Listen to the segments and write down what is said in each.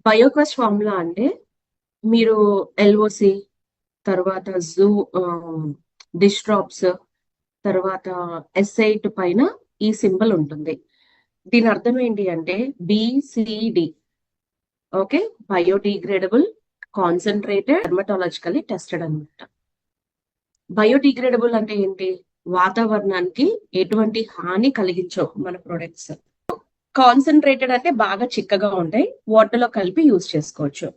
బయోకాస్ట్ formula అంటే మీరు LOC తర్వాత జూ డిస్ట్రాప్స్ తర్వాత ఎస్ఐట్ పైన ఈ సింబల్ ఉంటుంది. దీని అర్థం ఏంటి అంటే BCD. Okay, biodegradable, concentrated, dermatologically tested అనమాట. బయోడిగ్రేడబుల్ అంటే ఏంటి? వాతావరణానికి ఎటువంటి హాని కలిగించవు మన ప్రొడక్ట్స్. కాన్సన్ట్రేటెడ్ అంటే బాగా చిక్కగా ఉంటాయి, వాటర్లో కలిపి యూజ్ చేసుకోవచ్చు.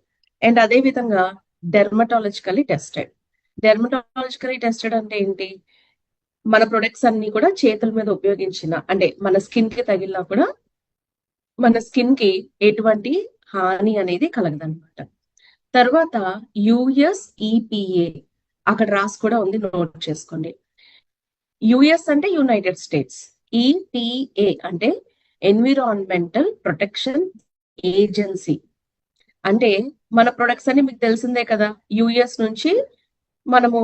అండ్ అదే విధంగా డెర్మటాలజికల్లీ టెస్టెడ్. డెర్మటాలజికల్లీ టెస్టెడ్ అంటే ఏంటి? మన ప్రొడక్ట్స్ అన్ని కూడా చేతుల మీద ఉపయోగించిన అంటే మన స్కిన్ కి తగిలినా కూడా మన స్కిన్ కి ఎటువంటి హాని అనేది కలగదన్నమాట. తర్వాత యుఎస్ఈపిఏ అక్కడ రాసి కూడా ఉంది, నోట్ చేసుకోండి. యుఎస్ అంటే యునైటెడ్ స్టేట్స్, ఈపిఏ అంటే ఎన్విరాన్మెంటల్ ప్రొటెక్షన్ ఏజెన్సీ. అంటే మన ప్రొడక్ట్స్ అన్ని మీకు తెలిసిందే కదా, యుఎస్ నుంచి మనము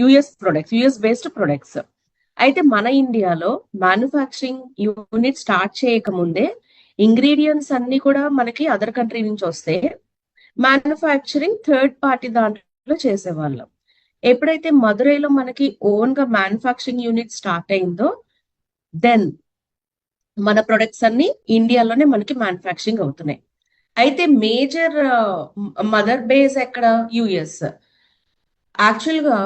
US products, US based products. అయితే మన ఇండియాలో మ్యానుఫ్యాక్చరింగ్ యూనిట్ స్టార్ట్ చేయకముందే ఇంగ్రీడియంట్స్ అన్ని కూడా మనకి అదర్ కంట్రీ నుంచి వస్తే మ్యానుఫ్యాక్చరింగ్ థర్డ్ పార్టీ దాంట్లో చేసేవాళ్ళం. ఎప్పుడైతే మదురైలో మనకి ఓన్ గా మ్యానుఫ్యాక్చరింగ్ యూనిట్ స్టార్ట్ అయిందో దెన్ మన ప్రొడక్ట్స్ అన్ని ఇండియాలోనే మనకి మ్యానుఫ్యాక్చరింగ్ అవుతున్నాయి. అయితే మేజర్ మదర్ బేస్ ఎక్కడ? యుఎస్. యాక్చువల్ గా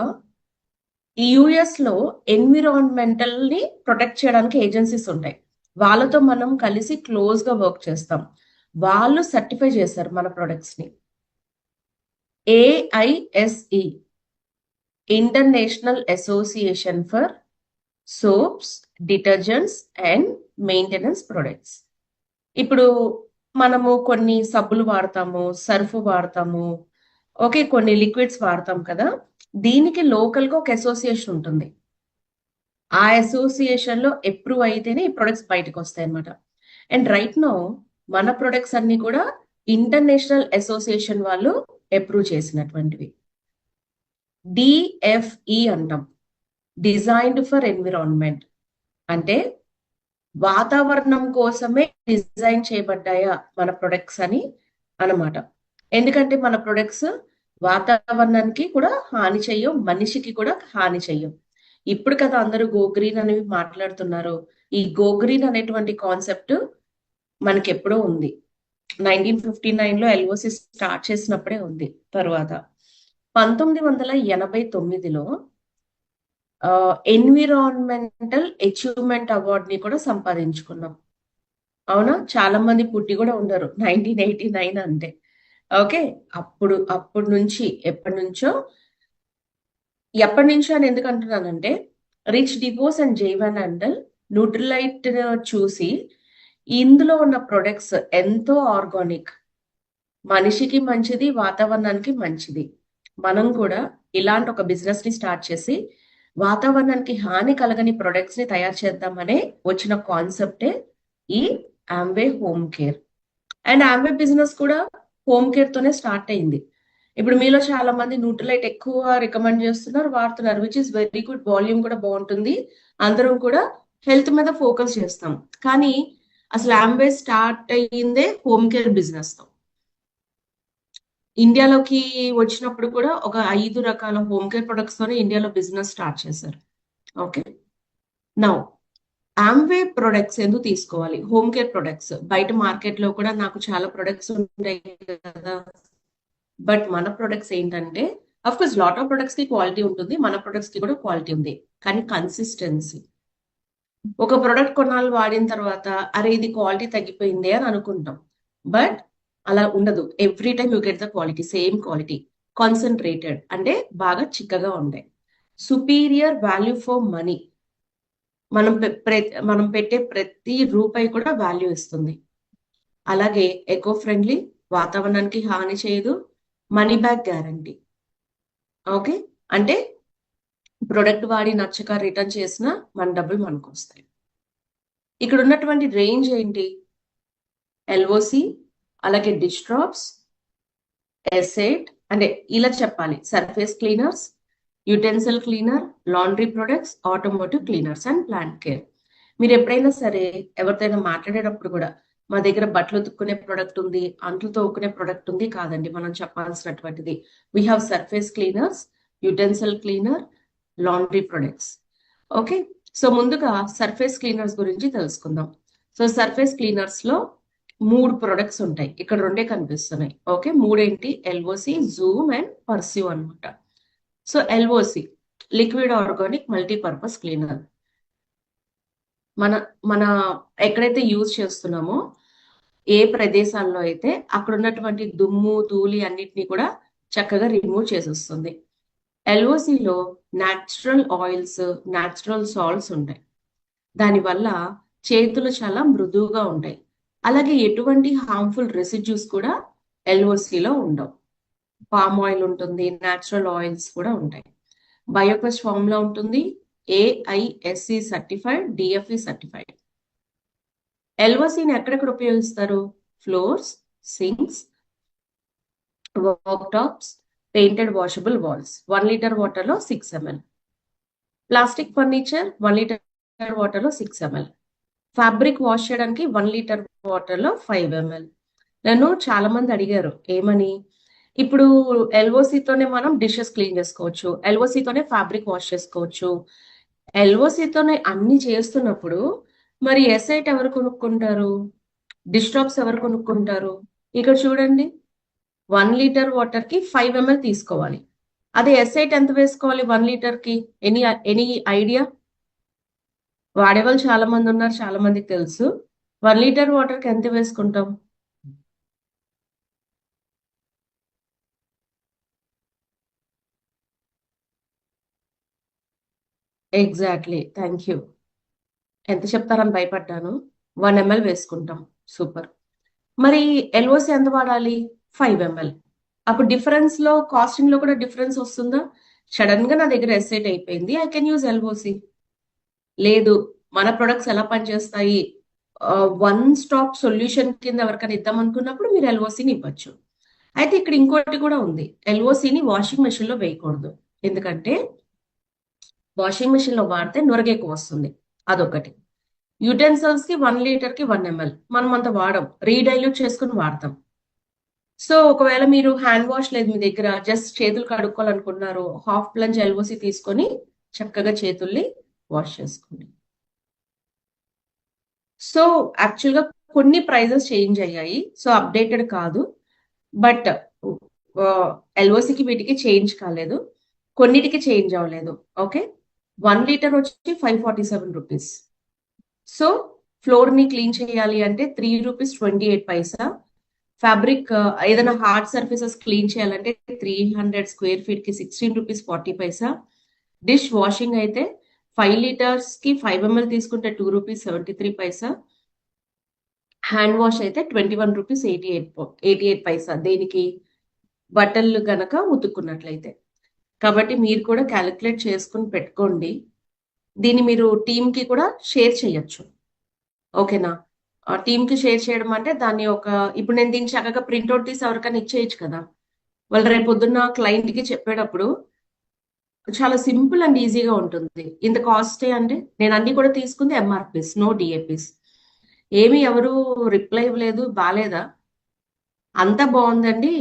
ఈ యుఎస్ లో ఎన్విరాన్మెంటల్ ని ప్రొటెక్ట్ చేయడానికి ఏజెన్సీస్ ఉంటాయి, వాళ్ళతో మనం కలిసి క్లోజ్ గా వర్క్ చేస్తాం. వాళ్ళు సర్టిఫై చేశారు మన ప్రొడక్ట్స్ ని. AISE, international association for soaps, detergents and maintenance products. ఇప్పుడు మనము కొన్ని సబ్బులు వాడతాము, సర్ఫ్ వాడతాము, ఓకే, కొన్ని లిక్విడ్స్ వాడతాం కదా. దీనికి లోకల్ గా ఒక అసోసియేషన్ ఉంటుంది. ఆ అసోసియేషన్ లో అప్రూవ్ అయితేనే ఈ ప్రొడక్ట్స్ బయటకు వస్తాయి అనమాట. అండ్ రైట్ నౌ మన ప్రొడక్ట్స్ అన్ని కూడా ఇంటర్నేషనల్ అసోసియేషన్ వాళ్ళు అప్రూవ్ చేసినటువంటివి. డిఎఫ్ఈ అంటాం, డిజైన్డ్ ఫర్ ఎన్విరాన్మెంట్. అంటే వాతావరణం కోసమే డిజైన్ చేయబడ్డాయా మన ప్రొడక్ట్స్ అని అన్నమాట. ఎందుకంటే మన ప్రొడక్ట్స్ వాతావరణానికి కూడా హాని చెయ్యం, మనిషికి కూడా హాని చెయ్యం. ఇప్పుడు కదా అందరూ గో గ్రీన్ అనేవి మాట్లాడుతున్నారు. ఈ గో గ్రీన్ అనేటువంటి కాన్సెప్ట్ మనకి ఎప్పుడో ఉంది, 1959లో ఎల్ఓసి స్టార్ట్ చేసినప్పుడే ఉంది. తర్వాత 1989లో ఎన్విరాన్మెంటల్ అచీవ్మెంట్ అవార్డ్ ని కూడా సంపాదించుకున్నాం. అవునా, చాలా మంది పుట్టి కూడా ఉండరు 1989 అంటే. ఓకే, అప్పుడు నుంచి ఎప్పటి నుంచో అని ఎందుకు అంటున్నానంటే, రిచ్ డివోస్ అండ్ జైవన్ అండల్ న్యూట్రిలైట్ చూసి ఇందులో ఉన్న ప్రొడక్ట్స్ ఎంతో ఆర్గానిక్, మనిషికి మంచిది, వాతావరణానికి మంచిది. మనం కూడా ఇలాంటి ఒక బిజినెస్ ని స్టార్ట్ చేసి వాతావరణానికి హాని కలగని ప్రొడక్ట్స్ ని తయారు చేద్దామనే వచ్చిన కాన్సెప్టే ఈ Amway home care. And Amway business కూడా హోమ్ కేర్ తోనే స్టార్ట్ అయింది. ఇప్పుడు మీలో చాలా మంది న్యూట్రిలైట్ ఎక్కువ రికమెండ్ చేస్తున్నారు, వాడుతున్నారు, which is very good. Volume కూడా బాగుంటుంది, అందరం కూడా హెల్త్ మీద ఫోకస్ చేస్తాం. కానీ అసలు ఆమ్వే స్టార్ట్ అయ్యిందే హోమ్ కేర్ బిజినెస్ తో. ఇండియాలోకి వచ్చినప్పుడు కూడా ఒక 5 రకాల హోమ్ కేర్ ప్రొడక్ట్స్ తోనే ఇండియాలో బిజినెస్ స్టార్ట్ చేశారు. ఓకే, నౌ ఆమ్వే ప్రొడక్ట్స్ ఎందుకు తీసుకోవాలి? హోమ్ కేర్ ప్రొడక్ట్స్ బయట మార్కెట్ లో కూడా నాకు చాలా ప్రొడక్ట్స్ ఉంటాయి కదా, బట్ మన ప్రొడక్ట్స్ ఏంటంటే, of course lot of products కి క్వాలిటీ ఉంటుంది, మన ప్రొడక్ట్స్ కి కూడా క్వాలిటీ ఉంది, కానీ కన్సిస్టెన్సీ. ఒక ప్రొడక్ట్ కొన్నాళ్ళు వాడిన తర్వాత అరే ఇది క్వాలిటీ తగ్గిపోయింది అని అనుకుంటాం, బట్ అలా ఉండదు. Every time you get the quality, same quality. Concentrated అంటే బాగా చిక్కగా ఉంటాయి. సుపీరియర్ వాల్యూ ఫర్ మనీ, మనం పెట్టే ప్రతి రూపాయి కూడా వాల్యూ ఇస్తుంది. అలాగే ఎకో ఫ్రెండ్లీ, వాతావరణానికి హాని చేయదు, మనీ బ్యాక్ గ్యారంటీ. ఓకే, అంటే ప్రొడక్ట్ వాడి నచ్చక రిటర్న్ చేసినా మన డబ్బులు మనకు వస్తాయి. ఇక్కడ ఉన్నటువంటి రేంజ్ ఏంటి? ఎల్ఓసి, అలాగే డిస్ట్రాప్స్, ఎసైట్ అంటే ఇలా చెప్పాలి, surface cleaners, utensil cleaner, laundry products, automotive cleaners and plant care. మీరు ఎప్పుడైనా సరే ఎవరితోనైనా మాట్లాడేటప్పుడు కూడా మా దగ్గర బట్టలు ఉతుక్కునే ప్రొడక్ట్ ఉంది, అంట్లు తోముకునే ప్రొడక్ట్ ఉంది కాదండి మనం చెప్పాల్సినటువంటిది. We have surface cleaners, utensil cleaner, laundry products. Okay, so ముందుగా సర్ఫేస్ క్లీనర్స్ గురించి తెలుసుకుందాం. సో సర్ఫేస్ క్లీనర్స్ లో 3 ప్రొడక్ట్స్ ఉంటాయి, ఇక్కడ 2 కనిపిస్తున్నాయి. ఓకే, 3 ఏంటి? ఎల్ఓసి, జూమ్ అండ్ పర్స్యూ అనమాట. So LOC liquid organic multipurpose cleaner. మన మన ఎక్కడైతే యూజ్ చేస్తున్నామో ఏ ప్రదేశాల్లో అయితే అక్కడ ఉన్నటువంటి దుమ్ము ధూళి అన్నిటిని కూడా చక్కగా రిమూవ్ చేసేస్తుంది. ఎల్ఓసిలో న్యాచురల్ ఆయిల్స్, న్యాచురల్ సాల్ట్స్ ఉంటాయి. దానివల్ల చేతులు చాలా మృదువుగా ఉంటాయి. అలాగే ఎటువంటి హార్మ్ఫుల్ రెసిడ్యూస్ కూడా ఎల్ఓసిలో ఉండవు. పామ్ ఆయిల్ ఉంటుంది, న్యాచురల్ ఆయిల్స్ కూడా ఉంటాయి. బయోప్లస్ ఫార్ములా ఉంటుంది, AISC సర్టిఫైడ్, DFE సర్టిఫైడ్. ఎల్ఓసిని ఎక్కడెక్కడ ఉపయోగిస్తారు? Floors, sinks, work tops, painted washable walls. 1 litre water లో 6 ml. Plastic furniture 1 litre water లో 6 ml. ఫ్యాబ్రిక్ వాష్ చేయడానికి 1 లీటర్ వాటర్ లో 5 ml. నన్ను చాలా మంది అడిగారు ఏమని, ఇప్పుడు ఎల్ఓసితోనే మనం డిషెస్ క్లీన్ చేసుకోవచ్చు, ఎల్ఓసితోనే ఫ్యాబ్రిక్ వాష్ చేసుకోవచ్చు, ఎల్ఓసితోనే అన్ని చేస్తున్నప్పుడు మరి ఎస్ఐట్ ఎవరు కొనుక్కుంటారు? డిష్ టాప్స్ ఎవరు కొనుక్కుంటారు? ఇక్కడ చూడండి, 1 లీటర్ వాటర్ కి 5 ml తీసుకోవాలి. అదే ఎస్ఐట్ ఎంత వేసుకోవాలి 1 లీటర్ కి? Any idea? వాడేవాళ్ళు చాలా మంది ఉన్నారు, చాలా మందికి తెలుసు. 1 లీటర్ వాటర్ కి ఎంత వేసుకుంటాం? Exactly, thank you. ఎంత చెప్తారని భయపడ్డాను. 1 ml వేసుకుంటాం. సూపర్. మరి ఎల్ఓసి ఎంత వాడాలి? 5 ml. అప్పుడు డిఫరెన్స్ లో, కాస్టింగ్ లో కూడా డిఫరెన్స్ వస్తుందా? సడన్ గా నా దగ్గర ఎస్ఐట్ అయిపోయింది, ఐ కెన్ యూజ్ ఎల్ఓసి. లేదు, మన ప్రొడక్ట్స్ ఎలా పనిచేస్తాయి, వన్ స్టాప్ సొల్యూషన్ కింద ఎవరికైనా ఇద్దాం అనుకున్నప్పుడు మీరు ఎల్ఓసిని ఇవ్వచ్చు. అయితే ఇక్కడ ఇంకోటి కూడా ఉంది, ఎల్ఓసిని వాషింగ్ మెషిన్ లో వేయకూడదు. ఎందుకంటే వాషింగ్ మెషిన్ లో వాడితే నొరగ ఎక్కువ వస్తుంది, అదొకటి. యుటెన్సిల్స్ కి 1 లీటర్ కి 1 ml మనం అంత వాడం, రీడైల్యూట్ చేసుకుని వాడతాం. సో ఒకవేళ మీరు హ్యాండ్ వాష్ లేదు మీ దగ్గర, జస్ట్ చేతులు కడుక్కోవాలనుకున్నారు, హాఫ్ ప్లంజ్ ఎల్ఓసి తీసుకొని చక్కగా చేతుల్ని వాష్ చేసుకోండి. సో యాక్చువల్ గా కొన్ని ప్రైజెస్ చేంజ్ అయ్యాయి, సో అప్డేటెడ్ కాదు. బట్ ఎల్ఓసికి వీటికి చేంజ్ కాలేదు, కొన్నిటికి చేంజ్ అవ్వలేదు. ఓకే, 1 లీటర్ వచ్చి 547 రూపీస్. సో ఫ్లోర్ ని క్లీన్ చేయాలి అంటే 3 రూపీస్ 28 పైసా. ఫ్యాబ్రిక్ ఏదైనా హార్డ్ సర్ఫేసెస్ క్లీన్ చేయాలంటే 300 స్క్వేర్ ఫీట్ కి 16 రూపీస్ 40 పైసా. డిష్ వాషింగ్ అయితే 5 లీటర్స్ కి 5 ml తీసుకుంటే 2 రూపీస్ 73 పైసా. హ్యాండ్ వాష్ అయితే 21 రూపీస్ 88 పైసా. దేనికి? బట్టలు గనక ఉతుక్కున్నట్లయితే. కాబట్టి మీరు కూడా క్యాలిక్యులేట్ చేసుకుని పెట్టుకోండి. దీన్ని మీరు టీమ్ కి కూడా షేర్ చేయొచ్చు. ఓకేనా? టీమ్ కి షేర్ చేయడం అంటే దాన్ని ఇప్పుడు నేను దీన్ని చక్కగా ప్రింట్అవుట్ తీసి ఎవరికైనా ఇచ్చేయచ్చు కదా. వాళ్ళు రేపు పొద్దున్న క్లయింట్ కి చెప్పేటప్పుడు చాలా సింపుల్ అండ్ ఈజీగా ఉంటుంది. ఇంత కాస్ట్ అంటే నేను అన్ని కూడా తీసుకుంది ఎంఆర్పీస్, నో డిఏపీస్. ఏమి ఎవరు రిప్లై ఇవ్వలేదు, బాలేదా? అంతా బాగుందండి,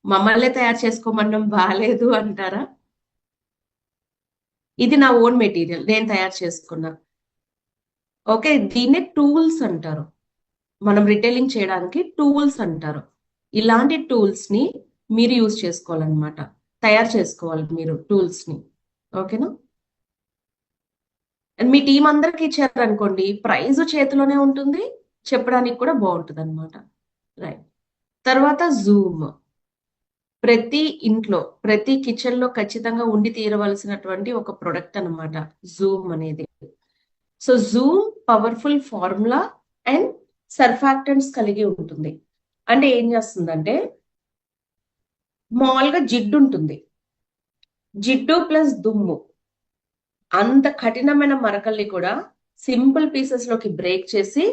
మమ్మల్నే తయారు చేసుకోమన్నాం బాలేదు అంటారా? ఇది నా ఓన్ మెటీరియల్, నేను తయారు చేసుకున్నా. ఓకే, దీన్నే టూల్స్ అంటారు. మనం రిటైలింగ్ చేయడానికి టూల్స్ అంటారు. ఇలాంటి టూల్స్ ని మీరు యూజ్ చేసుకోవాలన్నమాట, తయారు చేసుకోవాలి మీరు టూల్స్ ని. ఓకేనా? అండ్ మీ టీం అందరికి ఇచ్చారనుకోండి, ప్రైజ్ చేతిలోనే ఉంటుంది, చెప్పడానికి కూడా బాగుంటుంది అనమాట. రైట్. తర్వాత జూమ్. ప్రతి ఇంట్లో, ప్రతి కిచెన్ లో ఖచ్చితంగా ఉండి తీరవలసినటువంటి ఒక ప్రొడక్ట్ అన్నమాట జూమ్ అనేది. So Zoom powerful formula and surfactants కలిగి ఉంటుంది. అంటే ఏం చేస్తుందంటే, మామూలుగా జిడ్డు ఉంటుంది, జిడ్డు ప్లస్ దుమ్ము, అంత కఠినమైన మరకల్ని కూడా సింపుల్ పీసెస్ లోకి బ్రేక్ చేసి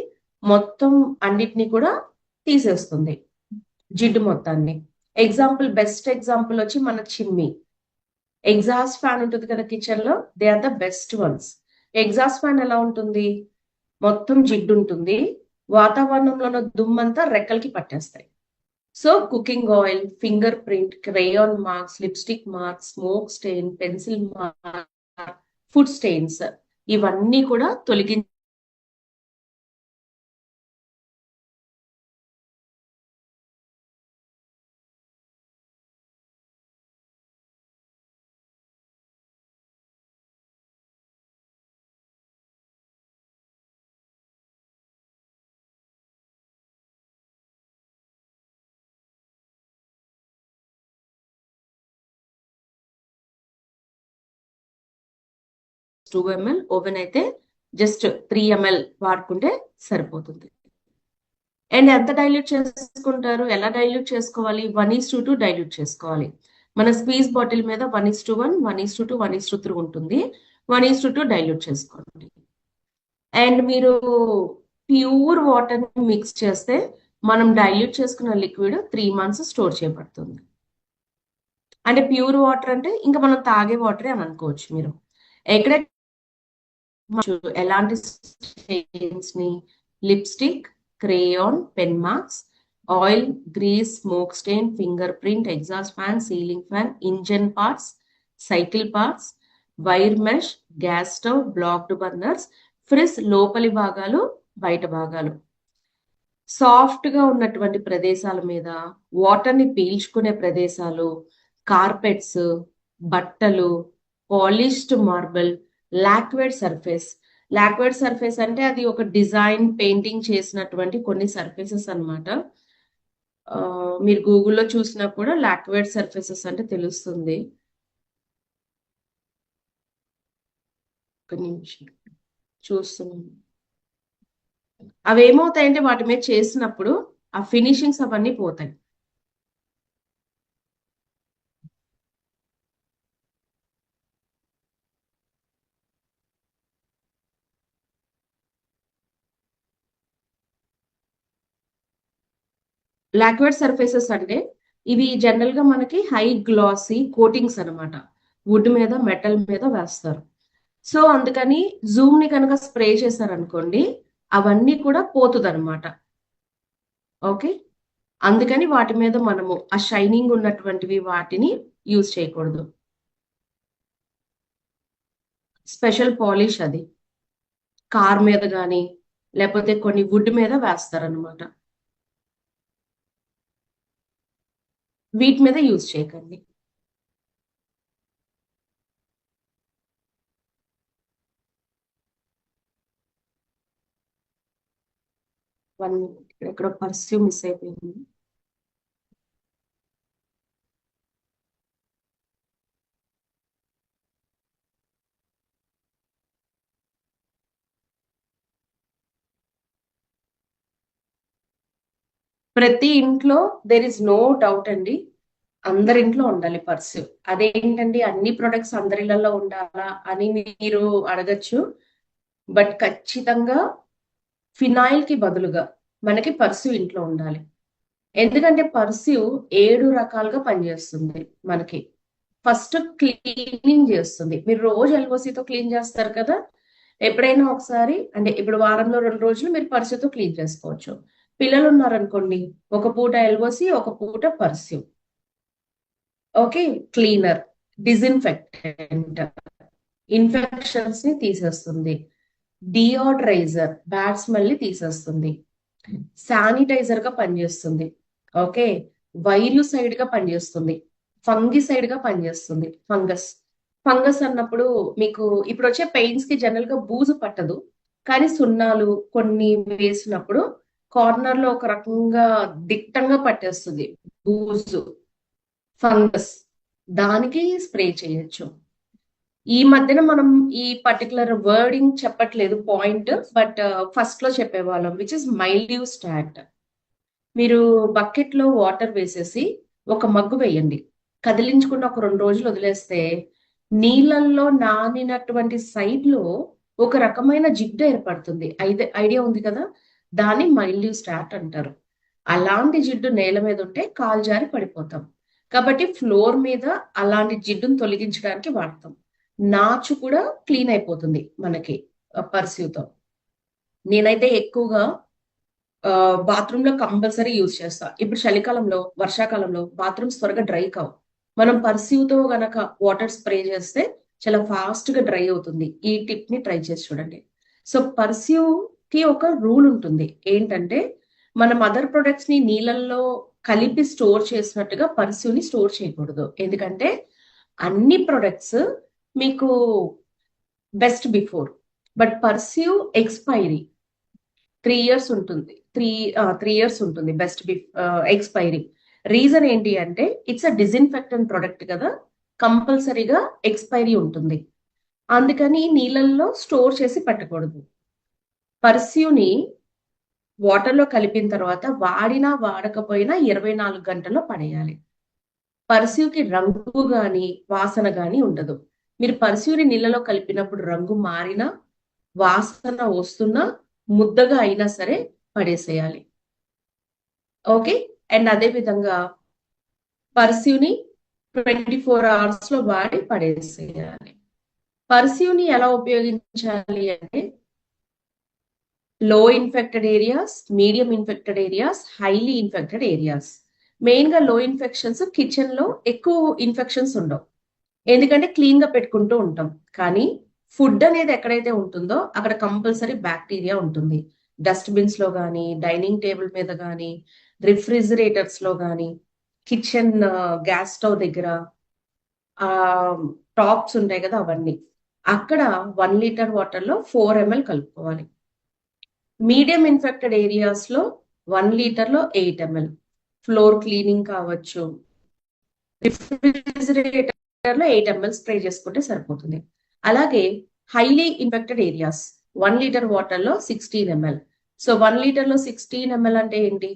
మొత్తం అన్నిటిని కూడా తీసేస్తుంది, జిడ్డు మొత్తాన్ని. ఎగ్జాంపుల్, బెస్ట్ ఎగ్జాంపుల్ వచ్చి మన చిమ్నీ. ఎగ్జాస్ట్ ఫ్యాన్ ఉంటుంది కదా కిచెన్ లో, they are the best ones. Exhaust fan ఎలా ఉంటుంది? మొత్తం జిడ్డు ఉంటుంది, వాతావరణంలో ఉన్న దుమ్మంతా రెక్కలకి పట్టేస్తాయి. So cooking oil, finger print, crayon marks, lipstick marks, smoke stain, pencil mark, food stains ఇవన్నీ కూడా తొలగించే టూ ఎంఎల్, ఓవెన్ అయితే జస్ట్ 3 ఎంఎల్ వాడుకుంటే సరిపోతుంది. అండ్ ఎంత డైల్యూట్ చేసుకుంటారు, ఎలా డైల్యూట్ చేసుకోవాలి? 1:2 డైల్యూట్ చేసుకోవాలి. మన స్క్వీజ్ బాటిల్ మీద 1:1, 1:2, 1:3 ఉంటుంది. 1:2 డైల్యూట్ చేసుకోండి. అండ్ మీరు ప్యూర్ వాటర్ మిక్స్ చేస్తే మనం డైల్యూట్ చేసుకున్న లిక్విడ్ 3 months స్టోర్ చేయబడుతుంది. అంటే ప్యూర్ వాటర్ అంటే ఇంకా మనం తాగే వాటరే అని అనుకోవచ్చు మీరు. ఎక్కడ ఎలాంటి స్టెయిన్స్ ని, lipstick, crayon, pen marks, oil, grease, smoke stain, finger print, exhaust fan, ceiling fan, engine parts, cycle parts, wire mesh, gas stove, blocked burners, fridge లోపలి భాగాలు, బయట భాగాలు, సాఫ్ట్ గా ఉన్నటువంటి ప్రదేశాల మీద, వాటర్ ని పీల్చుకునే ప్రదేశాలు, కార్పెట్స్, బట్టలు, పాలిష్డ్ మార్బుల్, లాక్వేడ్ సర్ఫేస్. లాక్వేడ్ సర్ఫేస్ అంటే అది ఒక డిజైన్ పెయింటింగ్ చేసినటువంటి కొన్ని సర్ఫేసెస్ అన్నమాట. మీరు గూగుల్లో చూసినా కూడా లాక్వేడ్ సర్ఫేసెస్ అంటే తెలుస్తుంది. ఒక నిమిషం చూస్తున్నాను. అవి ఏమవుతాయంటే వాటి మీద చేసినప్పుడు ఆ ఫినిషింగ్స్ అవన్నీ పోతాయి. లాక్వేడ్ సర్ఫేసెస్ అంటే ఇవి జనరల్ గా మనకి హై గ్లాసీ కోటింగ్స్ అన్నమాట. వుడ్ మీద, మెటల్ మీద వేస్తారు. సో అందుకని జూమ్ ని కనుక స్ప్రే చేశారనుకోండి అవన్నీ కూడా పోతుంది అనమాట. ఓకే, అందుకని వాటి మీద మనము ఆ షైనింగ్ ఉన్నటువంటివి వాటిని యూజ్ చేయకూడదు. స్పెషల్ పాలిష్ అది కార్ మీద కానీ లేకపోతే కొన్ని వుడ్ మీద వేస్తారనమాట. వీటి మీద యూజ్ చేయకండి. వన్ ఎక్కడో పర్స్యూ మిస్ అయిపోయింది. ప్రతి ఇంట్లో దేర్ ఇస్ నో డౌట్ అండి, అందరి ఇంట్లో ఉండాలి పర్స్యూ. అదేంటండి అన్ని ప్రొడక్ట్స్ అందరిలలో ఉండాలా అని మీరు అడగచ్చు. బట్ ఖచ్చితంగా ఫినాయిల్ కి బదులుగా మనకి పర్స్యూ ఇంట్లో ఉండాలి. ఎందుకంటే పర్స్యూ 7 రకాలుగా పనిచేస్తుంది మనకి. ఫస్ట్ క్లీనింగ్ చేస్తుంది. మీరు రోజు ఎల్ఓసితో క్లీన్ చేస్తారు కదా, ఎప్పుడైనా ఒకసారి అంటే ఇప్పుడు వారంలో 2 రోజులు మీరు పర్స్యూతో క్లీన్ చేసుకోవచ్చు. పిల్లలు ఉన్నారనుకోండి, ఒక పూట ఎల్ఓసి, ఒక పూట pursue. Okay, cleaner, disinfectant, infections ని తీసేస్తుంది. డియోడ్రైజర్, బ్యాడ్ స్మెల్ ని తీసేస్తుంది. శానిటైజర్ గా పనిచేస్తుంది. ఓకే, వైర్యుసైడ్ గా పనిచేస్తుంది. ఫంగిసైడ్ గా పనిచేస్తుంది. ఫంగస్ అన్నప్పుడు మీకు ఇప్పుడు వచ్చే పెయింట్స్ కి జనరల్ గా బూజు పట్టదు, కానీ సున్నాలు కొన్ని వేసినప్పుడు కార్నర్ లో ఒక రకంగా దిట్టంగా పట్టేస్తుంది బూజు, ఫంగస్. దానికి స్ప్రే చేయొచ్చు. ఈ మధ్యన మనం ఈ పర్టికులర్ వర్డింగ్ చెప్పట్లేదు పాయింట్, బట్ ఫస్ట్ లో చెప్పేవాళ్ళం, విచ్ ఇస్ మైల్డ్యూ స్టాట్. మీరు బకెట్ లో వాటర్ వేసేసి ఒక మగ్గు వేయండి, కదిలించకుండా ఒక 2 రోజులు వదిలేస్తే నీళ్ళల్లో నానినటువంటి సైడ్ లో ఒక రకమైన జిడ్డు ఏర్పడుతుంది. ఐడియా ఉంది కదా, దాన్ని మైల్డ్యూ స్టాట్ అంటారు. అలాంటి జిడ్డు నేల మీద ఉంటే కాలు జారి పడిపోతాం. కాబట్టి ఫ్లోర్ మీద అలాంటి జిడ్డును తొలగించడానికి వాడతాం. నాచు కూడా క్లీన్ అయిపోతుంది మనకి పర్స్యూతో. నేనైతే ఎక్కువగా బాత్రూమ్ లో కంపల్సరీ యూజ్ చేస్తా. ఇప్పుడు చలికాలంలో, వర్షాకాలంలో బాత్రూమ్స్ త్వరగా డ్రై కావు. మనం పర్సీవ్ తో గనక వాటర్ స్ప్రే చేస్తే చాలా ఫాస్ట్ గా డ్రై అవుతుంది. ఈ టిప్ ని ట్రై చేసి చూడండి. సో పర్సీవ్ కి ఒక రూల్ ఉంటుంది. ఏంటంటే మన మదర్ ప్రొడక్ట్స్ ని నీళ్ళల్లో కలిపి స్టోర్ చేసినట్టుగా పర్సీవ్ ని స్టోర్ చేయకూడదు. ఎందుకంటే అన్ని ప్రొడక్ట్స్ మీకు best before, but perceive expiry 3 years ఉంటుంది. 3 ఇయర్స్ ఉంటుంది బెస్ట్ ఎక్స్పైరీ. రీజన్ ఏంటి అంటే ఇట్స్ అ డిజిన్ఫెక్టెంట్ ప్రొడక్ట్ కదా, కంపల్సరీగా ఎక్స్పైరీ ఉంటుంది. అందుకని నీళ్ళల్లో స్టోర్ చేసి పెట్టకూడదు. పర్స్యూని వాటర్లో కలిపిన తర్వాత వాడినా వాడకపోయినా 24 గంటల్లో పడేయాలి. పర్స్యూకి రంగు గాని వాసన గాని ఉండదు. మీరు పర్స్యూని నీళ్ళలో కలిపినప్పుడు రంగు మారినా వాసన వస్తున్నా ముద్దగా అయినా సరే పడేసేయాలి. ఓకే. అండ్ అదే విధంగా పర్స్యూని 24 అవర్స్ లో వాడి పడేసేయాలి. పర్స్యూని ఎలా ఉపయోగించాలి అంటే లో infected areas, medium infected areas, highly infected areas. Main గా లో ఇన్ఫెక్షన్స్ కిచెన్ లో ఎక్కువ ఇన్ఫెక్షన్స్ ఉండవు, ఎందుకంటే క్లీన్ గా పెట్టుకుంటూ ఉంటాం. కానీ ఫుడ్ అనేది ఎక్కడైతే ఉంటుందో అక్కడ కంపల్సరీ బ్యాక్టీరియా ఉంటుంది. డస్ట్బిన్స్ లో కానీ, డైనింగ్ టేబుల్ మీద కానీ, రిఫ్రిజిరేటర్స్ లో కానీ, కిచెన్ గ్యాస్ స్టవ్ దగ్గర ఆ టాప్స్ ఉంటాయి కదా, అవన్నీ. అక్కడ 1 లీటర్ వాటర్ లో 4 ml కలుపుకోవాలి. మీడియం ఇన్ఫెక్టెడ్ ఏరియాస్ లో 1 లీటర్ లో 8 ml. ఫ్లోర్ క్లీనింగ్ కావచ్చు, రిఫ్రిజిరేటర్ లో 8 ml స్ప్రే చేసుకుంటే సరిపోతుంది. అలాగే highly infected areas 1 litre water లో 16 ml. సో 1 లీటర్ లో 16 ml అంటే ఏంటి?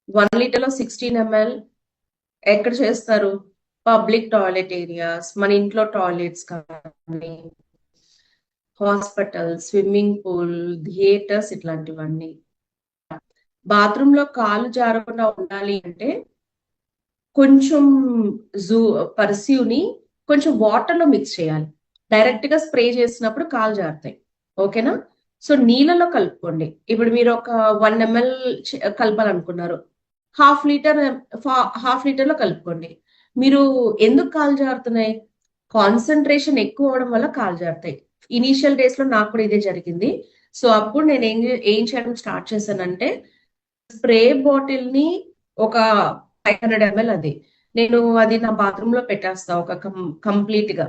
1 లీటర్ లో 16 ml ఎక్కడ చేస్తారు? పబ్లిక్ టాయిలెట్ ఏరియాస్, మన ఇంట్లో టాయిలెట్స్ కానీ, హాస్పిటల్, స్విమ్మింగ్ పూల్, థియేటర్స్, ఇట్లాంటివన్నీ. బాత్రూమ్ లో కాలు జారకుండా ఉండాలి అంటే కొంచెం జూ పర్స్యూని కొంచెం వాటర్ లో మిక్స్ చేయాలి. డైరెక్ట్ గా స్ప్రే చేసినప్పుడు కాలు జారుతాయి. ఓకేనా? సో నీళ్ళలో కలుపుకోండి. ఇప్పుడు మీరు ఒక 1 ml కలపాలనుకున్నారు, హాఫ్ లీటర్ లో కలుపుకోండి. మీరు ఎందుకు కాలు జారుతున్నాయి? కాన్సన్ట్రేషన్ ఎక్కువ అవడం వల్ల కాలు జారుతాయి. ఇనీషియల్ డేస్ లో నాకు కూడా ఇదే జరిగింది. సో అప్పుడు నేను ఏం చేయడం స్టార్ట్ చేశానంటే స్ప్రే బాటిల్ ని ఒక 500 ml, అది నా బాత్రూమ్ లో పెట్టేస్తా ఒక కంప్లీట్ గా.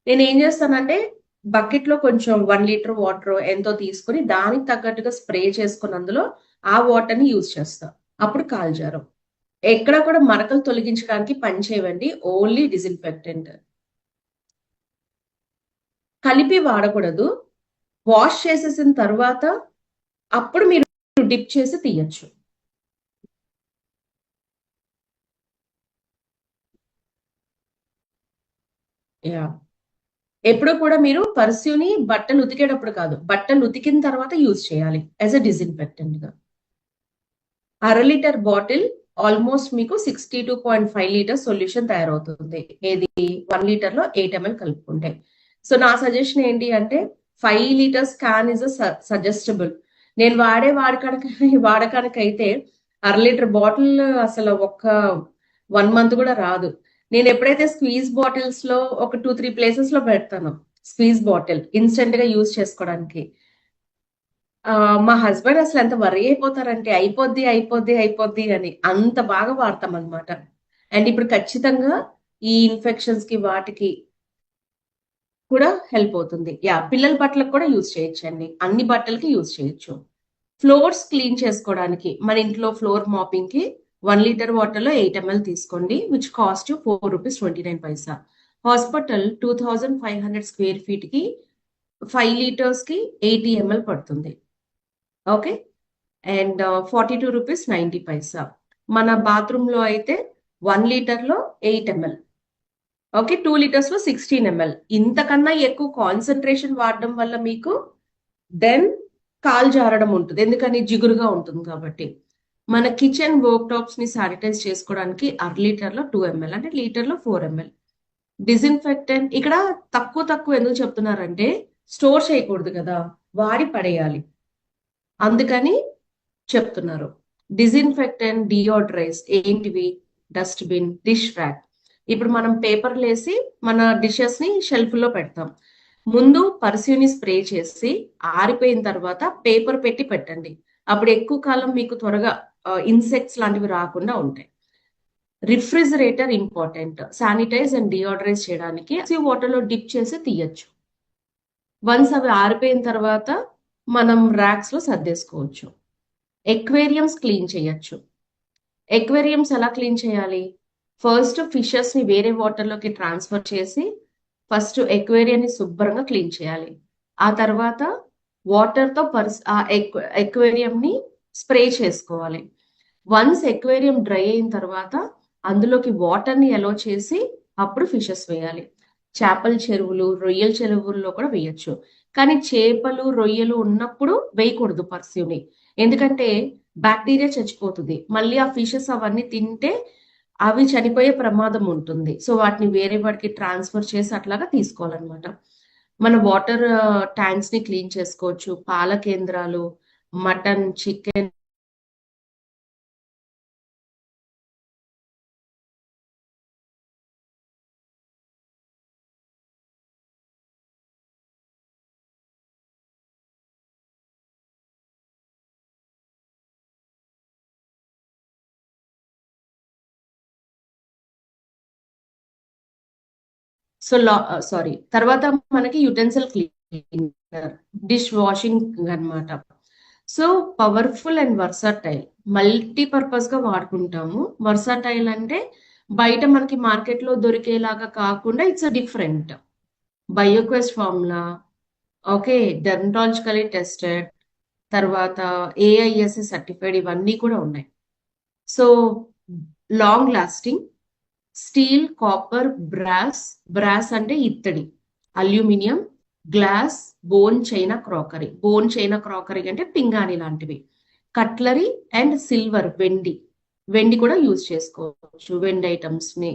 నేను ఏం చేస్తానంటే బకెట్ లో కొంచెం 1 లీటర్ వాటర్ ఎంతో తీసుకుని దానికి తగ్గట్టుగా స్ప్రే చేసుకుని అందులో ఆ వాటర్ ని యూజ్ చేస్తా. అప్పుడు కాల్జారం. ఎక్కడ కూడా మరకలు తొలగించడానికి పని చేయవండి, ఓన్లీ డిజిన్ఫెక్టెంట్. కలిపి వాడకూడదు. వాష్ చేసేసిన తర్వాత అప్పుడు మీరు డిప్ చేసి తీయచ్చు. యా, ఎప్పుడు కూడా మీరు పర్స్యూని బట్టలు ఉతికేటప్పుడు కాదు, బట్టలు ఉతికిన తర్వాత యూజ్ చేయాలి యాజ్ అ డిజిన్ఫెక్టెంట్ గా. 1/2 లీటర్ బాటిల్ ఆల్మోస్ట్ మీకు 62.5 లీటర్ సొల్యూషన్ తయారవుతుంది. ఏది? 1 లీటర్ లో 8 ml కలుపుకుంటే. సో నా సజెషన్ ఏంటి అంటే 5 లీటర్స్ క్యాన్ ఇస్ సజెస్టబుల్. నేను వాడకానికైతే 1/2 లీటర్ బాటిల్ అసలు ఒక్క 1 మంత్ కూడా రాదు. నేను ఎప్పుడైతే స్క్వీజ్ బాటిల్స్ లో ఒక 2-3 ప్లేసెస్ లో పెడతాను, స్క్వీజ్ బాటిల్ ఇన్స్టెంట్ గా యూజ్ చేసుకోవడానికి, మా హస్బెండ్ అసలు ఎంత వరి అయిపోతారంటే అయిపోద్ది అయిపోద్ది అయిపోద్ది అని, అంత బాగా వాడతాం అనమాట. అండ్ ఇప్పుడు ఖచ్చితంగా ఈ ఇన్ఫెక్షన్స్ కి వాటికి కూడా హెల్ప్ అవుతుంది. యా, పిల్లల బట్టలకు కూడా యూజ్ చేయొచ్చండి, అన్ని బట్టలకి యూజ్ చేయొచ్చు. ఫ్లోర్స్ క్లీన్ చేసుకోవడానికి మన ఇంట్లో ఫ్లోర్ మాపింగ్ కి 1 లీటర్ వాటర్ లో 8 ml తీసుకోండి, which cost ₹4.29. Hospital 2500 square feet కి 5 లీటర్స్ కి 80 ml పడుతుంది. ఓకే. అండ్ ₹42.90. మన బాత్రూమ్ లో అయితే 1 లీటర్ లో 8 ml. ఓకే, 2 లీటర్స్ లో 16 ml. ఇంతకన్నా ఎక్కువ కాన్సన్ట్రేషన్ వాడడం వల్ల మీకు దెన్ కాల్ జారడం ఉంటుంది, ఎందుకని జిగురుగా ఉంటుంది కాబట్టి. మన కిచెన్ వర్క్ టాప్స్ ని శానిటైజ్ చేసుకోవడానికి 1/2 లీటర్ లో 2 ml, అంటే లీటర్ లో 4 ml. డిజిన్ఫెక్టెంట్ ఇక్కడ తక్కువ తక్కువ ఎందుకు చెప్తున్నారంటే స్టోర్ చేయకూడదు కదా, వాడి పడేయాలి. అందుకని చెప్తున్నారు. డిజిన్ఫెక్టెంట్, డియోడ్రైజ్ ఏంటివి? Dustbin, dish rack. ఇప్పుడు మనం పేపర్లు వేసి మన డిషెస్ ని షెల్ఫ్ లో పెడతాం. ముందు పర్స్యూని స్ప్రే చేసి ఆరిపోయిన తర్వాత పేపర్ పెట్టి పెట్టండి. అప్పుడు ఎక్కువ కాలం మీకు త్వరగా ఇన్సెక్ట్స్ లాంటివి రాకుండా ఉంటాయి. Refrigerator important. శానిటైజ్ అండ్ డియోడరైజ్ చేయడానికి వాటర్ లో డిప్ చేసి తీయచ్చు. వన్స్ అవి ఆరిపోయిన తర్వాత మనం ర్యాక్స్ లో సర్దేసుకోవచ్చు. ఎక్వేరియంస్ క్లీన్ చేయొచ్చు. ఎక్వేరియంస్ ఎలా క్లీన్ చేయాలి? ఫస్ట్ ఫిషెస్ ని వేరే వాటర్ లోకి ట్రాన్స్ఫర్ చేసి ఫస్ట్ ఎక్వేరియం ని శుభ్రంగా క్లీన్ చేయాలి. ఆ తర్వాత వాటర్ తో ఆ ఎక్వేరియం ని స్ప్రే చేసుకోవాలి. వన్స్ ఎక్వేరియం డ్రై అయిన తర్వాత అందులోకి వాటర్ ని అలో చేసి అప్పుడు ఫిషెస్ వేయాలి. చేపల చెరువులు, రొయ్యల చెరువుల్లో కూడా వేయొచ్చు. కానీ చేపలు, రొయ్యలు ఉన్నప్పుడు వేయకూడదు పర్స్యూని. ఎందుకంటే బ్యాక్టీరియా చచ్చిపోతుంది. మళ్ళీ ఆ ఫిషెస్ అవన్నీ తింటే అవి చనిపోయే ప్రమాదం ఉంటుంది. సో వాటిని వేరే వాటికి ట్రాన్స్ఫర్ చేసి అట్లాగా తీసుకోవాలన్నమాట. మన వాటర్ ట్యాంక్స్ ని క్లీన్ చేసుకోవచ్చు. పాల కేంద్రాలు, మటన్, చికెన్, సో సారీ, తర్వాత మనకి యుటెన్సిల్ క్లీనర్, డిష్ వాషింగ్ అన్నమాట. So powerful and versatile, multipurpose గా వాడుకుంటాము. వర్సటైల్ అంటే బయట మనకి మార్కెట్ లో దొరికేలాగా కాకుండా it's different. Bioquest formula, okay, dermatologically tested, తర్వాత ఏఐఎస్సి సర్టిఫైడ్, ఇవన్నీ కూడా ఉన్నాయి. So long lasting, steel, copper, brass. Brass అంటే ఇత్తడి, aluminium, glass, bone china crockery. Bone china crockery అంటే పింగాణి లాంటివి. కట్లరీ అండ్ సిల్వర్, వెండి. వెండి కూడా యూజ్ చేసుకోవచ్చు, వెండి ఐటమ్స్ ని.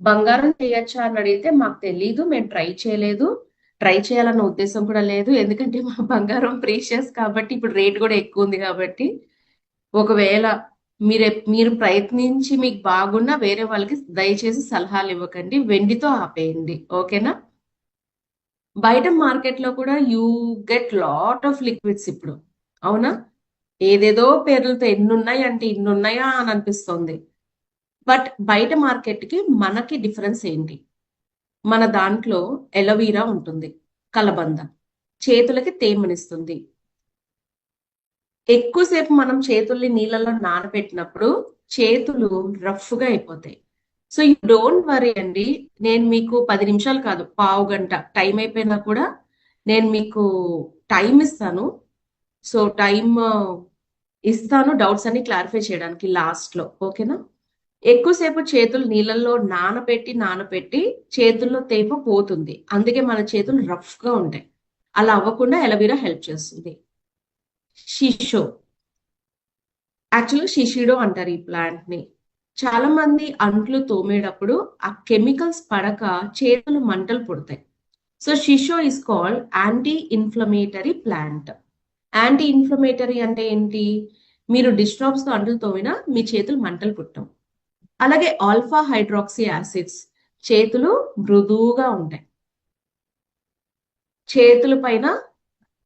బంగారం చేయొచ్చా అని అడిగితే మాకు తెలీదు, మేము ట్రై చేయలేదు. ట్రై చేయాలన్న ఉద్దేశం కూడా లేదు, ఎందుకంటే మా బంగారం ప్రీషియస్ కాబట్టి, ఇప్పుడు రేట్ కూడా ఎక్కువ ఉంది కాబట్టి. ఒకవేళ మీరు ప్రయత్నించి మీకు బాగున్నా వేరే వాళ్ళకి దయచేసి సలహాలు ఇవ్వకండి, వెండితో ఆపేయండి, ఓకేనా? బయట మార్కెట్ లో కూడా you get lot of liquids ఇప్పుడు, అవునా? ఏదేదో పేర్లతో ఎన్నున్నాయి అంటే ఇన్నున్నాయా అని అనిపిస్తుంది. బట్ బయట మార్కెట్ కి మనకి డిఫరెన్స్ ఏంటి? మన దాంట్లో ఎలవీరా ఉంటుంది, కలబంద, చేతులకి తేమనిస్తుంది. ఎక్కువసేపు మనం చేతుల్ని నీళ్ళలో నానబెట్టినప్పుడు చేతులు రఫ్ గా అయిపోతాయి. సో యూ డోంట్ వరీ అండి, నేను మీకు 10 నిమిషాలు కాదు, పావు గంట టైం అయిపోయినా కూడా నేను మీకు టైం ఇస్తాను. సో టైం ఇస్తాను డౌట్స్ అన్ని క్లారిఫై చేయడానికి లాస్ట్ లో, ఓకేనా? ఎక్కువసేపు చేతులు నీళ్ళల్లో నానబెట్టి నానబెట్టి చేతుల్లో తేమ పోతుంది, అందుకే మన చేతులు రఫ్ గా ఉంటాయి. అలా అవ్వకుండా ఎలవీరా హెల్ప్ చేస్తుంది. షిషో, యాక్చువల్గా షిషిడో అంటారు ఈ ప్లాంట్ ని. చాలా మంది అంట్లు తోమేటప్పుడు ఆ కెమికల్స్ పడక చేతులు మంటలు పుడతాయి. సో షిషో is called anti inflammatory plant. Anti inflammatory అంటే ఏంటి? మీరు డిస్ట్రాప్స్ తో అంట్లు తోమినా మీ చేతులు మంటలు పుట్టం. అలాగే ఆల్ఫా హైడ్రాక్సీ యాసిడ్స్, చేతులు మృదువుగా ఉంటాయి, చేతుల పైన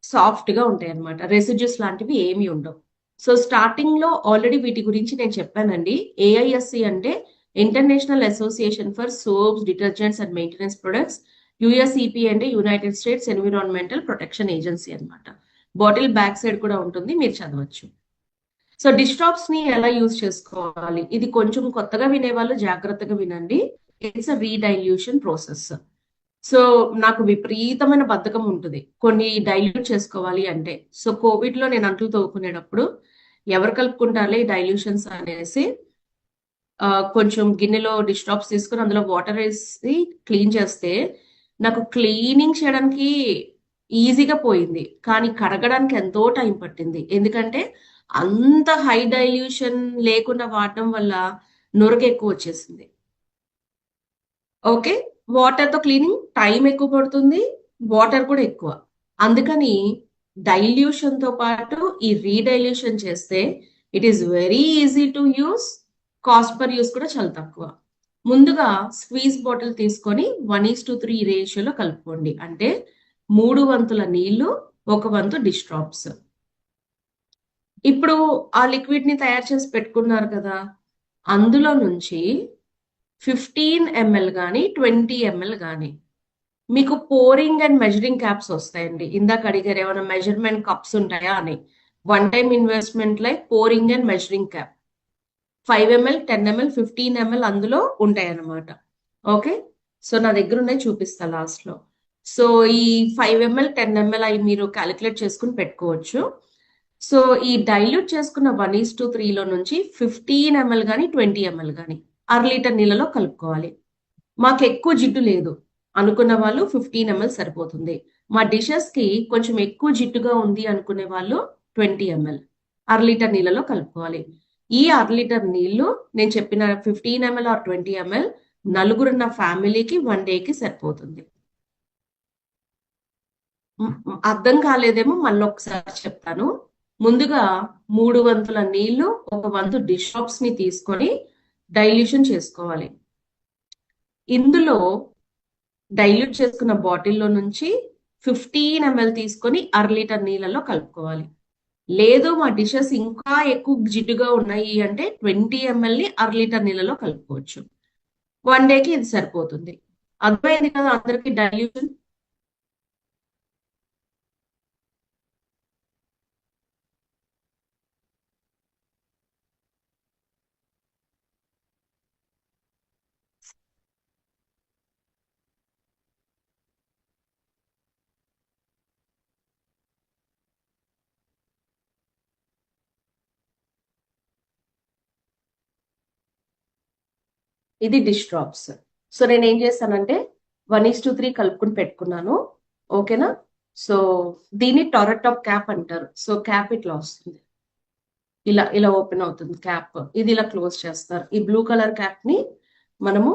సాఫ్ట్ గా ఉంటాయి అన్నమాట, రెసిడ్యూస్ లాంటివి ఏమి ఉండవు. సో స్టార్టింగ్ లో ఆల్రెడీ వీటి గురించి నేను చెప్పానండి. ఏఐఎస్సి అంటే international association for soaps, detergents and maintenance products. USEP అంటే united states environmental protection agency అన్నమాట. బాటిల్ బ్యాక్ సైడ్ కూడా ఉంటుంది, మీరు చదవచ్చు. సో డిస్టాప్స్ ని ఎలా యూజ్ చేసుకోవాలి, ఇది కొంచెం కొత్తగా వినేవాళ్ళు జాగ్రత్తగా వినండి. It's a redilution process. So నాకు విపరీతమైన బద్ధకం ఉంటుంది కొన్ని డైల్యూట్ చేసుకోవాలి అంటే. సో కోవిడ్ లో నేను అంట్లు తోముకునేటప్పుడు ఎవరు కలుపుకుంటారులే ఈ డైల్యూషన్స్ అనేసి కొంచెం గిన్నెలో డిష్ టాప్స్ తీసుకుని అందులో వాటర్ వేసి క్లీన్ చేస్తే నాకు క్లీనింగ్ చేయడానికి ఈజీగా పోయింది, కానీ కడగడానికి ఎంతో టైం పట్టింది. ఎందుకంటే అంత హై డైల్యూషన్ లేకుండా వాడడం వల్ల నురగ ఎక్కువ వచ్చేసింది. ఓకే, వాటర్ తో క్లీనింగ్ టైం ఎక్కువ పడుతుంది, వాటర్ కూడా ఎక్కువ. అందుకని డైల్యూషన్ తో పాటు ఈ రీడైల్యూషన్ చేస్తే it is very easy to use, cost per use కూడా చాలా తక్కువ. ముందుగా స్క్వీజ్ బాటిల్ తీసుకొని 1:3 రేషియోలో కలుపుకోండి. అంటే 3 వంతుల నీళ్లు, 1 వంతు డిష్ డ్రాప్స్. ఇప్పుడు ఆ లిక్విడ్ ని తయారు చేసి పెట్టుకున్నారు కదా, అందులో నుంచి 15 ml కానీ 20 ml కానీ మీకు పోరింగ్ అండ్ మెజరింగ్ క్యాప్స్ వస్తాయండి. ఇందాక అడిగారు ఏమైనా మెజర్మెంట్ కప్స్ ఉంటాయా అని. One time investment like pouring and measuring cap 5 ml, 10 ml, 15 ml అందులో ఉంటాయి అన్నమాట. ఓకే, సో నా దగ్గర ఉన్నాయి, చూపిస్తా లాస్ట్ లో. సో ఈ 5 ml, 10 ml అవి మీరు క్యాలిక్యులేట్ చేసుకుని పెట్టుకోవచ్చు. సో ఈ డైల్యూట్ చేసుకున్న 1:3లో నుంచి 15 ml కానీ 20 ml కానీ 1/2 లీటర్ నీళ్ళలో కలుపుకోవాలి. మాకు ఎక్కువ జిడ్డు లేదు అనుకున్న వాళ్ళు 15 ml సరిపోతుంది. మా డిషెస్ కి కొంచెం ఎక్కువ జిడ్డుగా ఉంది అనుకునే వాళ్ళు 20 ml 1/2 లీటర్ నీళ్ళలో కలుపుకోవాలి. ఈ 1/2 లీటర్ నీళ్లు నేను చెప్పిన 15 ml ఆర్ 20 ml నలుగురున్న ఫ్యామిలీకి 1 డేకి సరిపోతుంది. అర్థం కాలేదేమో మళ్ళీ ఒకసారి చెప్తాను. ముందుగా 3 వంతుల నీళ్లు, 1 వంతు డిష్ డ్రాప్స్ ని తీసుకొని డైల్యూషన్ చేసుకోవాలి. ఇందులో డైల్యూట్ చేసుకున్న బాటిల్లో నుంచి 15 ml తీసుకొని 1/2 లీటర్ నీళ్ళలో కలుపుకోవాలి. లేదు మా డిషెస్ ఇంకా ఎక్కువ జిడ్డుగా ఉన్నాయి అంటే 20 ml ని 1/2 లీటర్ నీళ్ళలో కలుపుకోవచ్చు. 1 డేకి ఇది సరిపోతుంది. అర్థమైంది కదా అందరికి డైల్యూషన్? ఇది డిష్ డ్రాప్స్. సో నేను ఏం చేస్తానంటే 1:3 కలుపుకుని పెట్టుకున్నాను. ఓకేనా? సో దీన్ని టొరట్ టాప్ క్యాప్ అంటారు. సో క్యాప్ ఇట్లా వస్తుంది, ఇలా ఇలా ఓపెన్ అవుతుంది క్యాప్. ఇది ఇలా క్లోజ్ చేస్తారు. ఈ బ్లూ కలర్ క్యాప్ ని మనము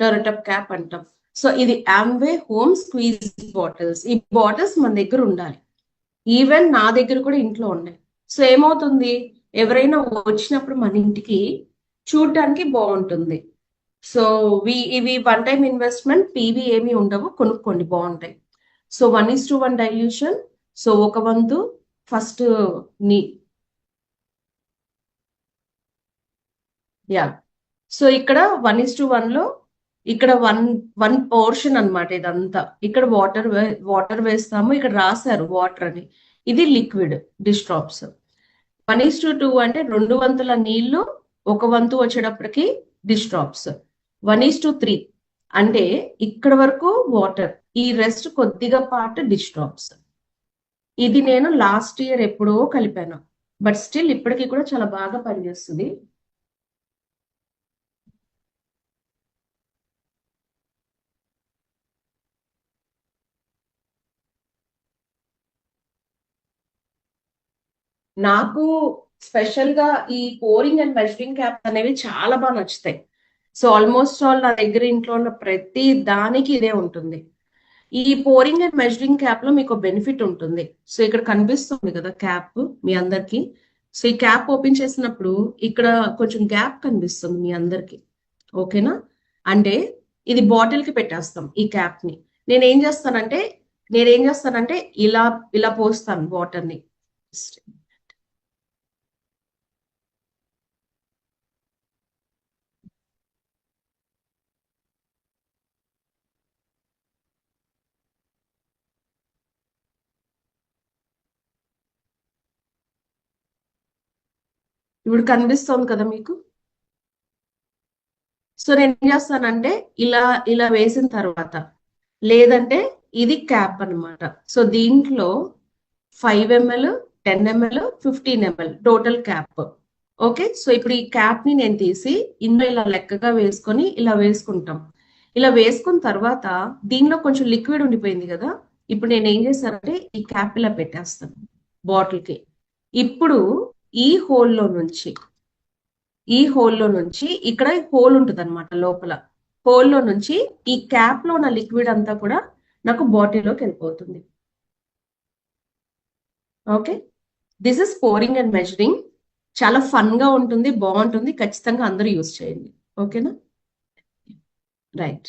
టొరట్ టాప్ క్యాప్ అంటాం. సో ఇది ఆమ్వే హోమ్ స్క్వీజ్ బాటిల్స్. ఈ బాటిల్స్ మన దగ్గర ఉండాలి. ఈవెన్ నా దగ్గర కూడా ఇంట్లో ఉన్నాయి. సో ఏమవుతుంది, ఎవరైనా వచ్చినప్పుడు మన ఇంటికి చూడటానికి బాగుంటుంది. సో ఇవి 1 టైమ్ ఇన్వెస్ట్మెంట్, పీవీ ఏమి ఉండవు, కొనుక్కోండి బాగుంటాయి. So 1:1 dilution. సో 1 వంతు ఫస్ట్ నీ యా. సో ఇక్కడ 1:1 లో ఇక్కడ వన్ పోర్షన్ అన్నమాట ఇదంతా. ఇక్కడ వాటర్ వేస్తాము, ఇక్కడ రాశారు వాటర్ అని. ఇది లిక్విడ్ డిష్ డ్రాప్స్. 1:2 అంటే 2 వంతుల నీళ్లు, 1 వంతు వచ్చేటప్పటికి డిష్ డ్రాప్స్. 1:3 అంటే ఇక్కడ వరకు వాటర్, ఈ రెస్ట్ కొద్దిగా పార్ట్ డిష్ డ్రాప్స్. ఇది నేను లాస్ట్ ఇయర్ ఎప్పుడో కలిపాను, బట్ స్టిల్ ఇప్పటికీ కూడా చాలా బాగా పనిచేస్తుంది. నాకు స్పెషల్ గా ఈ పోరింగ్ అండ్ మెజరింగ్ క్యాప్ అనేవి చాలా బాగా నచ్చుతాయి. సో ఆల్మోస్ట్ ఆల్ నా దగ్గర ఇంట్లో ఉన్న ప్రతి దానికి ఇదే ఉంటుంది. ఈ పోరింగ్ అండ్ మెజరింగ్ క్యాప్ లో మీకు బెనిఫిట్ ఉంటుంది. సో ఇక్కడ కనిపిస్తుంది కదా క్యాప్ మీ అందరికి. సో ఈ క్యాప్ ఓపెన్ చేసినప్పుడు ఇక్కడ కొంచెం గ్యాప్ కనిపిస్తుంది మీ అందరికి. ఓకేనా? అంటే ఇది బాటిల్ కి పెట్టేస్తాం ఈ క్యాప్ ని. నేనేం చేస్తానంటే ఇలా ఇలా పోస్తాను వాటర్ ని. ఇప్పుడు కనిపిస్తోంది కదా మీకు. సో నేను ఏం చేస్తానంటే ఇలా ఇలా వేసిన తర్వాత, లేదంటే ఇది క్యాప్ అన్నమాట. సో దీంట్లో 5 ml, 10 ml, 15 ml total cap. Okay, so ఇప్పుడు ఈ క్యాప్ ని నేను తీసి ఇందులో ఇలా లెక్కగా వేసుకొని ఇలా వేసుకుంటాం. ఇలా వేసుకున్న తర్వాత దీనిలో కొంచెం లిక్విడ్ ఉండిపోయింది కదా. ఇప్పుడు నేను ఏం చేస్తానంటే ఈ క్యాప్ ఇలా పెట్టేస్తాను బాటిల్ కి. ఇప్పుడు ఈ హోల్లో నుంచి ఇక్కడ హోల్ ఉంటుంది అనమాట లోపల. హోల్లో నుంచి ఈ క్యాప్ లో ఉన్న లిక్విడ్ అంతా కూడా నాకు బాటిల్లోకి వెళ్ళిపోతుంది. Okay, this is pouring and measuring. చాలా ఫన్ గా ఉంటుంది, బాగుంటుంది, ఖచ్చితంగా అందరూ యూజ్ చేయండి. ఓకేనా? రైట్.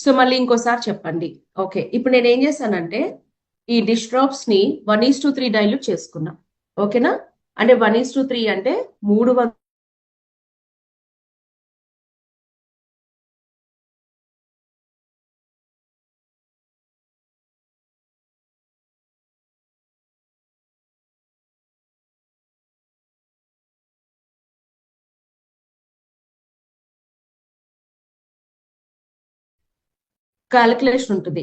సో మళ్ళీ ఇంకోసారి చెప్పండి. ఓకే, ఇప్పుడు నేను ఏం చేశానంటే ఈ డిష్ డ్రాప్స్ ని 1:3 డైల్యూట్ చేసుకున్నా. ఓకేనా? అంటే 1:3 అంటే 300 క్యాలిక్యులేషన్ ఉంటుంది.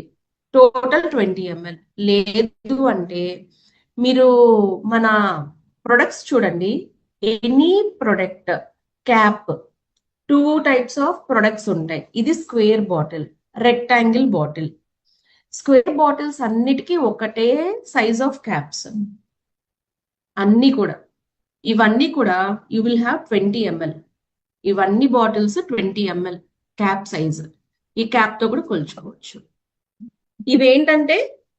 Total 20 ml. లేదు అంటే మీరు మన ప్రొడక్ట్స్ చూడండి. Any product cap, 2 types of products ఉంటాయి. ఇది square bottle, rectangle bottle. Square bottles అన్నిటికీ ఒకటే సైజ్ ఆఫ్ క్యాప్స్. అన్ని కూడా, ఇవన్నీ కూడా యూ విల్ హ్యావ్ 20 ml. ఇవన్నీ బాటిల్స్ 20 ml క్యాప్ సైజ్. ఈ క్యాప్ తో కూడా కొలుచుకోవచ్చు. ఇవేంటంటే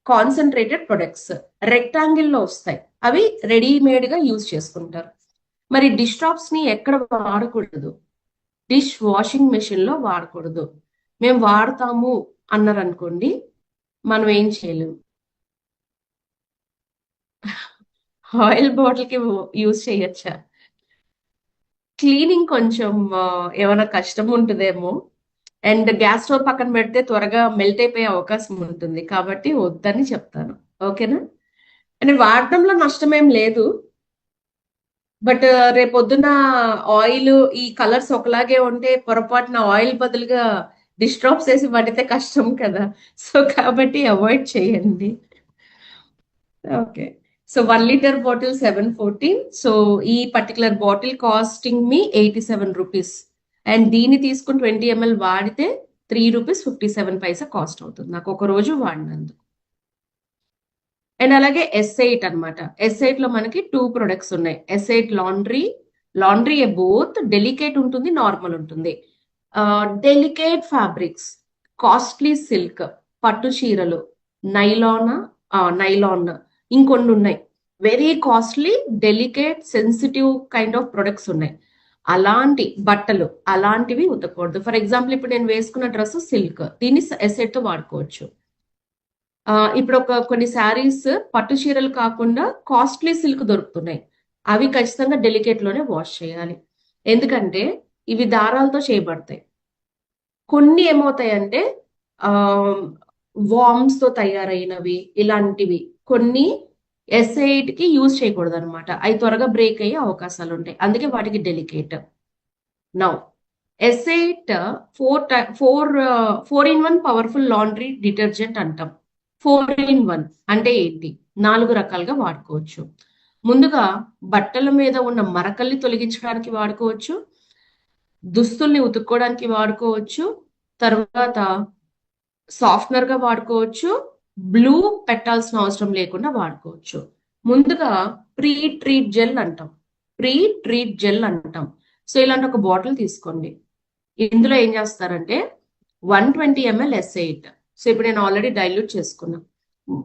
కాన్సన్ట్రేటెడ్ ప్రొడక్ట్స్, రెక్టాంగిల్ లో వస్తాయి. అవి రెడీమేడ్ గా యూజ్ చేసుకుంటారు. మరి డిష్ టాప్స్ ని ఎక్కడ వాడకూడదు? డిష్ వాషింగ్ మెషిన్ లో వాడకూడదు. మేము వాడతాము అన్నారు అనుకోండి, మనం ఏం చేయలేము. ఆయిల్ బాటిల్ కి యూజ్ చేయొచ్చా? క్లీనింగ్ కొంచెం ఏమైనా కష్టం ఉంటుందేమో. అండ్ గ్యాస్ స్టవ్ పక్కన పెడితే త్వరగా మెల్ట్ అయిపోయే అవకాశం ఉంటుంది, కాబట్టి వద్దని చెప్తాను. ఓకేనా? అంటే వాడటంలో నష్టమేం లేదు. బట్ రేపొద్దున ఆయిల్ ఈ కలర్స్ ఒకలాగే ఉంటే పొరపాటున ఆయిల్ బదులుగా డిష్ డ్రాప్స్ వేసి వండితే కష్టం కదా. సో కాబట్టి అవాయిడ్ చేయండి. Okay. So 1 litre bottle 714. So ఈ particular bottle costing me 87 rupees. And దీన్ని తీసుకుని 20 ml వాడితే 3 రూపీస్ 57 పైసా కాస్ట్ అవుతుంది నాకు ఒక రోజు వాడినందుకు. అండ్ అలాగే S8 అనమాట. S8 లో మనకి 2 ప్రొడక్ట్స్ ఉన్నాయి. S8 laundry. Laundry both delicate ఉంటుంది, నార్మల్ ఉంటుంది. డెలికేట్ ఫ్యాబ్రిక్స్, కాస్ట్లీ సిల్క్, పట్టు చీరలు, నైలాన్, నైలాన్, ఇంకొన్ని ఉన్నాయి. Very costly, delicate, sensitive kind of products ఉన్నాయి. అలాంటి బట్టలు అలాంటివి ఉతకూడదు. ఫర్ ఎగ్జాంపుల్ ఇప్పుడు నేను వేసుకున్న డ్రెస్ సిల్క్, దీన్ని S8 తో వాడుకోవచ్చు. ఇప్పుడు కొన్ని శారీస్ పట్టు చీరలు కాకుండా కాస్ట్లీ సిల్క్ దొరుకుతున్నాయి. అవి ఖచ్చితంగా డెలికేట్ లోనే వాష్ చేయాలి. ఎందుకంటే ఇవి దారాలతో చేయబడతాయి. కొన్ని ఏమవుతాయంటే వామ్స్ తో తయారైనవి ఇలాంటివి కొన్ని S8 కి యూజ్ చేయకూడదు అనమాట. అవి త్వరగా బ్రేక్ అయ్యే అవకాశాలు ఉంటాయి. అందుకే వాటికి delicate. Now S8 4-in-1 powerful laundry detergent అంటాం. 4-in-1 అంటే ఏంటి? 4 రకాలుగా వాడుకోవచ్చు. ముందుగా బట్టల మీద ఉన్న మరకల్ని తొలగించడానికి వాడుకోవచ్చు, దుస్తుల్ని ఉతుక్కోవడానికి వాడుకోవచ్చు, తర్వాత సాఫ్ట్నర్ గా వాడుకోవచ్చు, బ్లూ పెట్టాల్సిన అవసరం లేకుండా వాడుకోవచ్చు. ముందుగా ప్రీ ట్రీట్ జెల్ అంటాం. ప్రీ ట్రీట్ జెల్ అంటాం. సో ఇలాంటి ఒక బాటిల్ తీసుకోండి. ఇందులో ఏం చేస్తారంటే 120 ml S8. సో ఇప్పుడు నేను ఆల్రెడీ డైల్యూట్ చేసుకున్నా.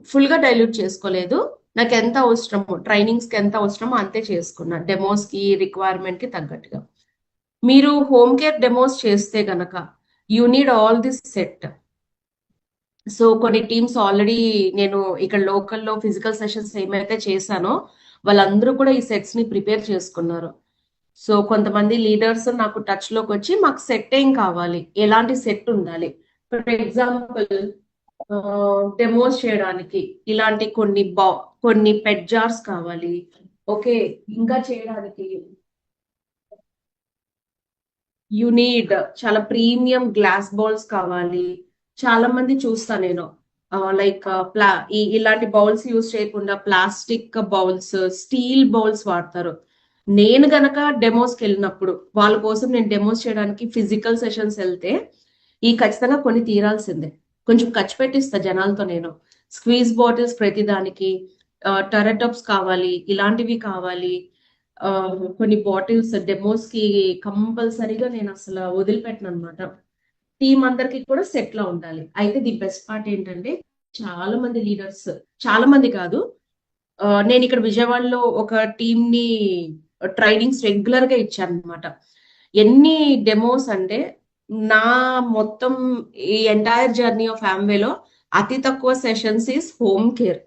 ఫుల్ గా డైల్యూట్ చేసుకోలేదు. నాకు ఎంత అవసరమో, ట్రైనింగ్స్ కి ఎంత అవసరమో అంతే చేసుకున్నా, డెమోస్ కి రిక్వైర్మెంట్ కి తగ్గట్టుగా. మీరు హోమ్ కేర్ డెమోస్ చేస్తే గనక you need all this set. So కొన్ని టీమ్స్ ఆల్రెడీ నేను ఇక్కడ లోకల్లో ఫిజికల్ సెషన్స్ ఏమైతే చేశానో వాళ్ళందరూ కూడా ఈ సెట్స్ ని ప్రిపేర్ చేసుకున్నారు. సో కొంతమంది లీడర్స్ నాకు టచ్ లోకి వచ్చి మాకు సెట్ ఏం కావాలి, ఎలాంటి సెట్ ఉండాలి, ఫర్ ఎగ్జాంపుల్ డెమోస్ చేయడానికి ఇలాంటి కొన్ని పెట్ జార్స్ కావాలి. ఓకే, ఇంకా చేయడానికి యు నీడ్ చాలా ప్రీమియం గ్లాస్ బౌల్స్ కావాలి. చాలా మంది చూస్తా నేను లైక్ ఇలాంటి బౌల్స్ యూజ్ చేయకుండా ప్లాస్టిక్ బౌల్స్, స్టీల్ బౌల్స్ వాడతారు. నేను గనక డెమోస్కి వెళ్ళినప్పుడు వాళ్ళ కోసం నేను డెమోస్ చేయడానికి ఫిజికల్ సెషన్స్ వెళ్తే ఈ ఖచ్చితంగా కొన్ని తీరాల్సిందే. కొంచెం ఖర్చు పెట్టిస్తా జనాలతో నేను. స్క్వీజ్ బాటిల్స్ ప్రతిదానికి, టెరటప్స్ కావాలి, ఇలాంటివి కావాలి. కొన్ని బాటిల్స్ డెమోస్ కి కంపల్సరీగా నేను అసలు వదిలిపెట్టను అనమాట. టీం అందరికి కూడా సెట్ లా ఉండాలి. అయితే ది బెస్ట్ పార్ట్ ఏంటంటే చాలా మంది లీడర్స్, చాలా మంది కాదు, నేను ఇక్కడ విజయవాడలో ఒక టీమ్ ని ట్రైనింగ్స్ రెగ్యులర్ గా ఇచ్చాను అనమాట. ఎన్ని డెమోస్ అంటే నా మొత్తం ఈ ఎంటైర్ జర్నీ ఆఫ్ లో అతి తక్కువ సెషన్స్ ఈస్ హోమ్ కేర్.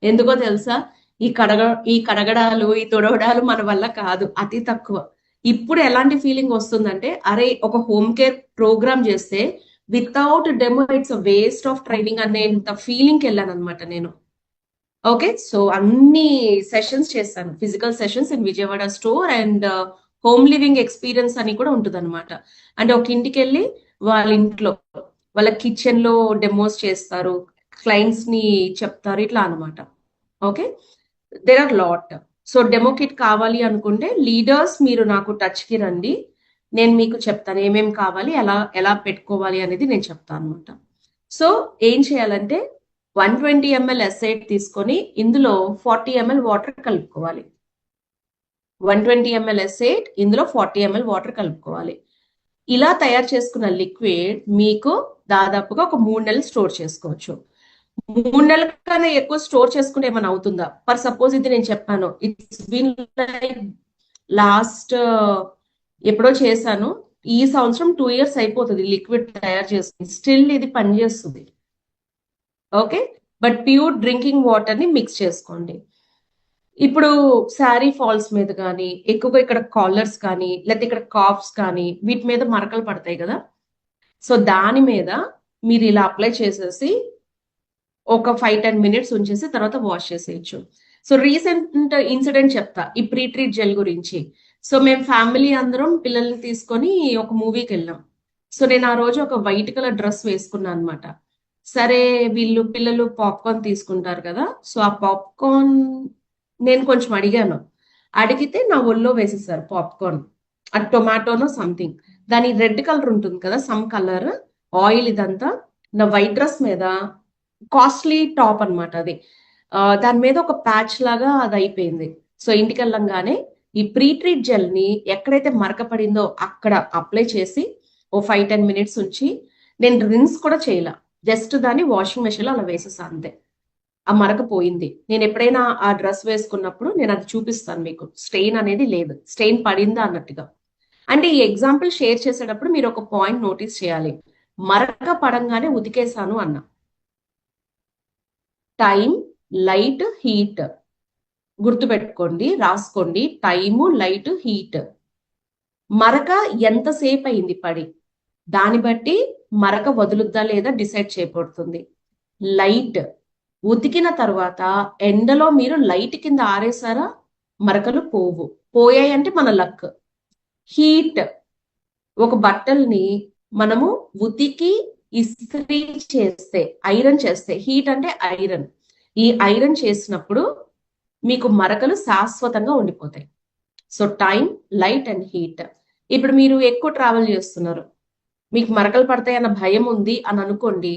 ఎందుకో తెలుసా? ఈ కడగ ఈ కడగడాలు ఈ తుడవడాలు మన వల్ల కాదు, అతి తక్కువ. ఇప్పుడు ఎలాంటి ఫీలింగ్ వస్తుందంటే అరే ఒక హోమ్ కేర్ ప్రోగ్రామ్ చేస్తే without demo it's waste of training అనేంత ఫీలింగ్కి వెళ్ళాను అనమాట నేను. ఓకే, సో అన్ని సెషన్స్ చేస్తాను, physical sessions in Vijayawada store and home living experience అని కూడా ఉంటుంది అనమాట. అంటే ఒక ఇంటికి వెళ్ళి వాళ్ళ ఇంట్లో వాళ్ళ కిచెన్ లో డెమోస్ చేస్తారు, క్లయింట్స్ ని చెప్తారు, ఇట్లా అనమాట. Okay, there are lot. So demo kit కావాలి అనుకుంటే లీడర్స్ మీరు నాకు టచ్ కి రండి, నేను మీకు చెప్తాను ఏమేమి కావాలి, ఎలా ఎలా పెట్టుకోవాలి అనేది నేను చెప్తాను అనమాట. సో ఏం చేయాలంటే 120 ml ఎసైడ్ తీసుకొని ఇందులో 40 ml వాటర్ కలుపుకోవాలి. 120 ml ఎసైడ్, ఇందులో 40 ml వాటర్ కలుపుకోవాలి. ఇలా తయారు చేసుకున్న లిక్విడ్ మీకు దాదాపుగా ఒక 3 నెలలు స్టోర్ చేసుకోవచ్చు. 3 నెలల కన్నా ఎక్కువ స్టోర్ చేసుకుంటే ఏమైనా అవుతుందా? ఫర్ సపోజ్ ఇది నేను చెప్పాను, ఇట్స్ బీన్ లైక్ లాస్ట్ ఎప్పుడో చేశాను, ఈ సంవత్సరం 2 years అయిపోతుంది లిక్విడ్ తయారు చేసుకుని, స్టిల్ ఇది పనిచేస్తుంది. Okay, but pure drinking water ని మిక్స్ చేసుకోండి. ఇప్పుడు శారీ ఫాల్స్ మీద కానీ ఎక్కువగా ఇక్కడ కాలర్స్ కానీ లేకపోతే ఇక్కడ కాఫ్స్ కానీ వీటి మీద మరకలు పడతాయి కదా, సో దాని మీద మీరు ఇలా అప్లై చేసేసి ఒక 5-10 minutes ఉంచేసి తర్వాత వాష్ చేసేయచ్చు. సో రీసెంట్ ఇన్సిడెంట్ చెప్తా ఈ ప్రీ ట్రీట్ జెల్ గురించి. సో మేము ఫ్యామిలీ అందరం పిల్లల్ని తీసుకొని ఒక మూవీకి వెళ్ళాం. సో నేను ఆ రోజు ఒక వైట్ కలర్ డ్రెస్ వేసుకున్నాను అనమాట. సరే వీళ్ళు పిల్లలు పాప్కార్న్ తీసుకుంటారు కదా, సో ఆ పాప్కార్న్ నేను కొంచెం అడిగాను, అడిగితే నా ఒళ్ళో వేసేసారు పాప్కార్న్. అది టొమాటోనో సంథింగ్, దాని రెడ్ కలర్ ఉంటుంది కదా సమ్ కలర్, ఆయిల్ ఇదంతా నా వైట్ డ్రెస్ మీద, కాస్ట్లీ టాప్ అనమాట అది, దాని మీద ఒక ప్యాచ్ లాగా అది అయిపోయింది. సో ఇంటికి వెళ్ళంగానే ఈ ప్రీ ట్రీట్ జెల్ ని ఎక్కడైతే మరక పడిందో అక్కడ అప్లై చేసి ఓ 5-10 minutes ఉంచి, నేను రిన్స్ కూడా చేయలే, జస్ట్ దాన్ని వాషింగ్ మెషిన్ లో అలా వేసేసా అంతే. ఆ మరక పోయింది. నేను ఎప్పుడైనా ఆ డ్రెస్ వేసుకున్నప్పుడు నేను అది చూపిస్తాను మీకు, స్టెయిన్ అనేది లేదు, స్టెయిన్ పడిందా అన్నట్టుగా. అంటే ఈ ఎగ్జాంపుల్ షేర్ చేసేటప్పుడు మీరు ఒక పాయింట్ నోటీస్ చేయాలి, మరక పడంగానే ఉతికేసాను అన్న. టైం, లైట్, హీట్ గుర్తుపెట్టుకోండి, రాసుకోండి. Time, light, heat. మరక ఎంతసేపు అయింది పడి, దాన్ని బట్టి మరక వదులుద్దా లేదా డిసైడ్ చేయబడుతుంది. లైట్, ఉతికిన తర్వాత ఎండలో మీరు లైట్ కింద ఆరేసారా, మరకలు పోవు, పోయాయి అంటే మన లక్. హీట్, ఒక బట్టల్ని మనము ఉతికి ఇస్త్రీ చేస్తే, ఐరన్ చేస్తే, హీట్ అంటే ఐరన్, ఈ ఐరన్ చేసినప్పుడు మీకు మరకలు శాశ్వతంగా ఉండిపోతాయి. So time, light and heat. ఇప్పుడు మీరు ఎక్కువ ట్రావెల్ చేస్తున్నారు, మీకు మరకలు పడతాయన్న భయం ఉంది అని అనుకోండి,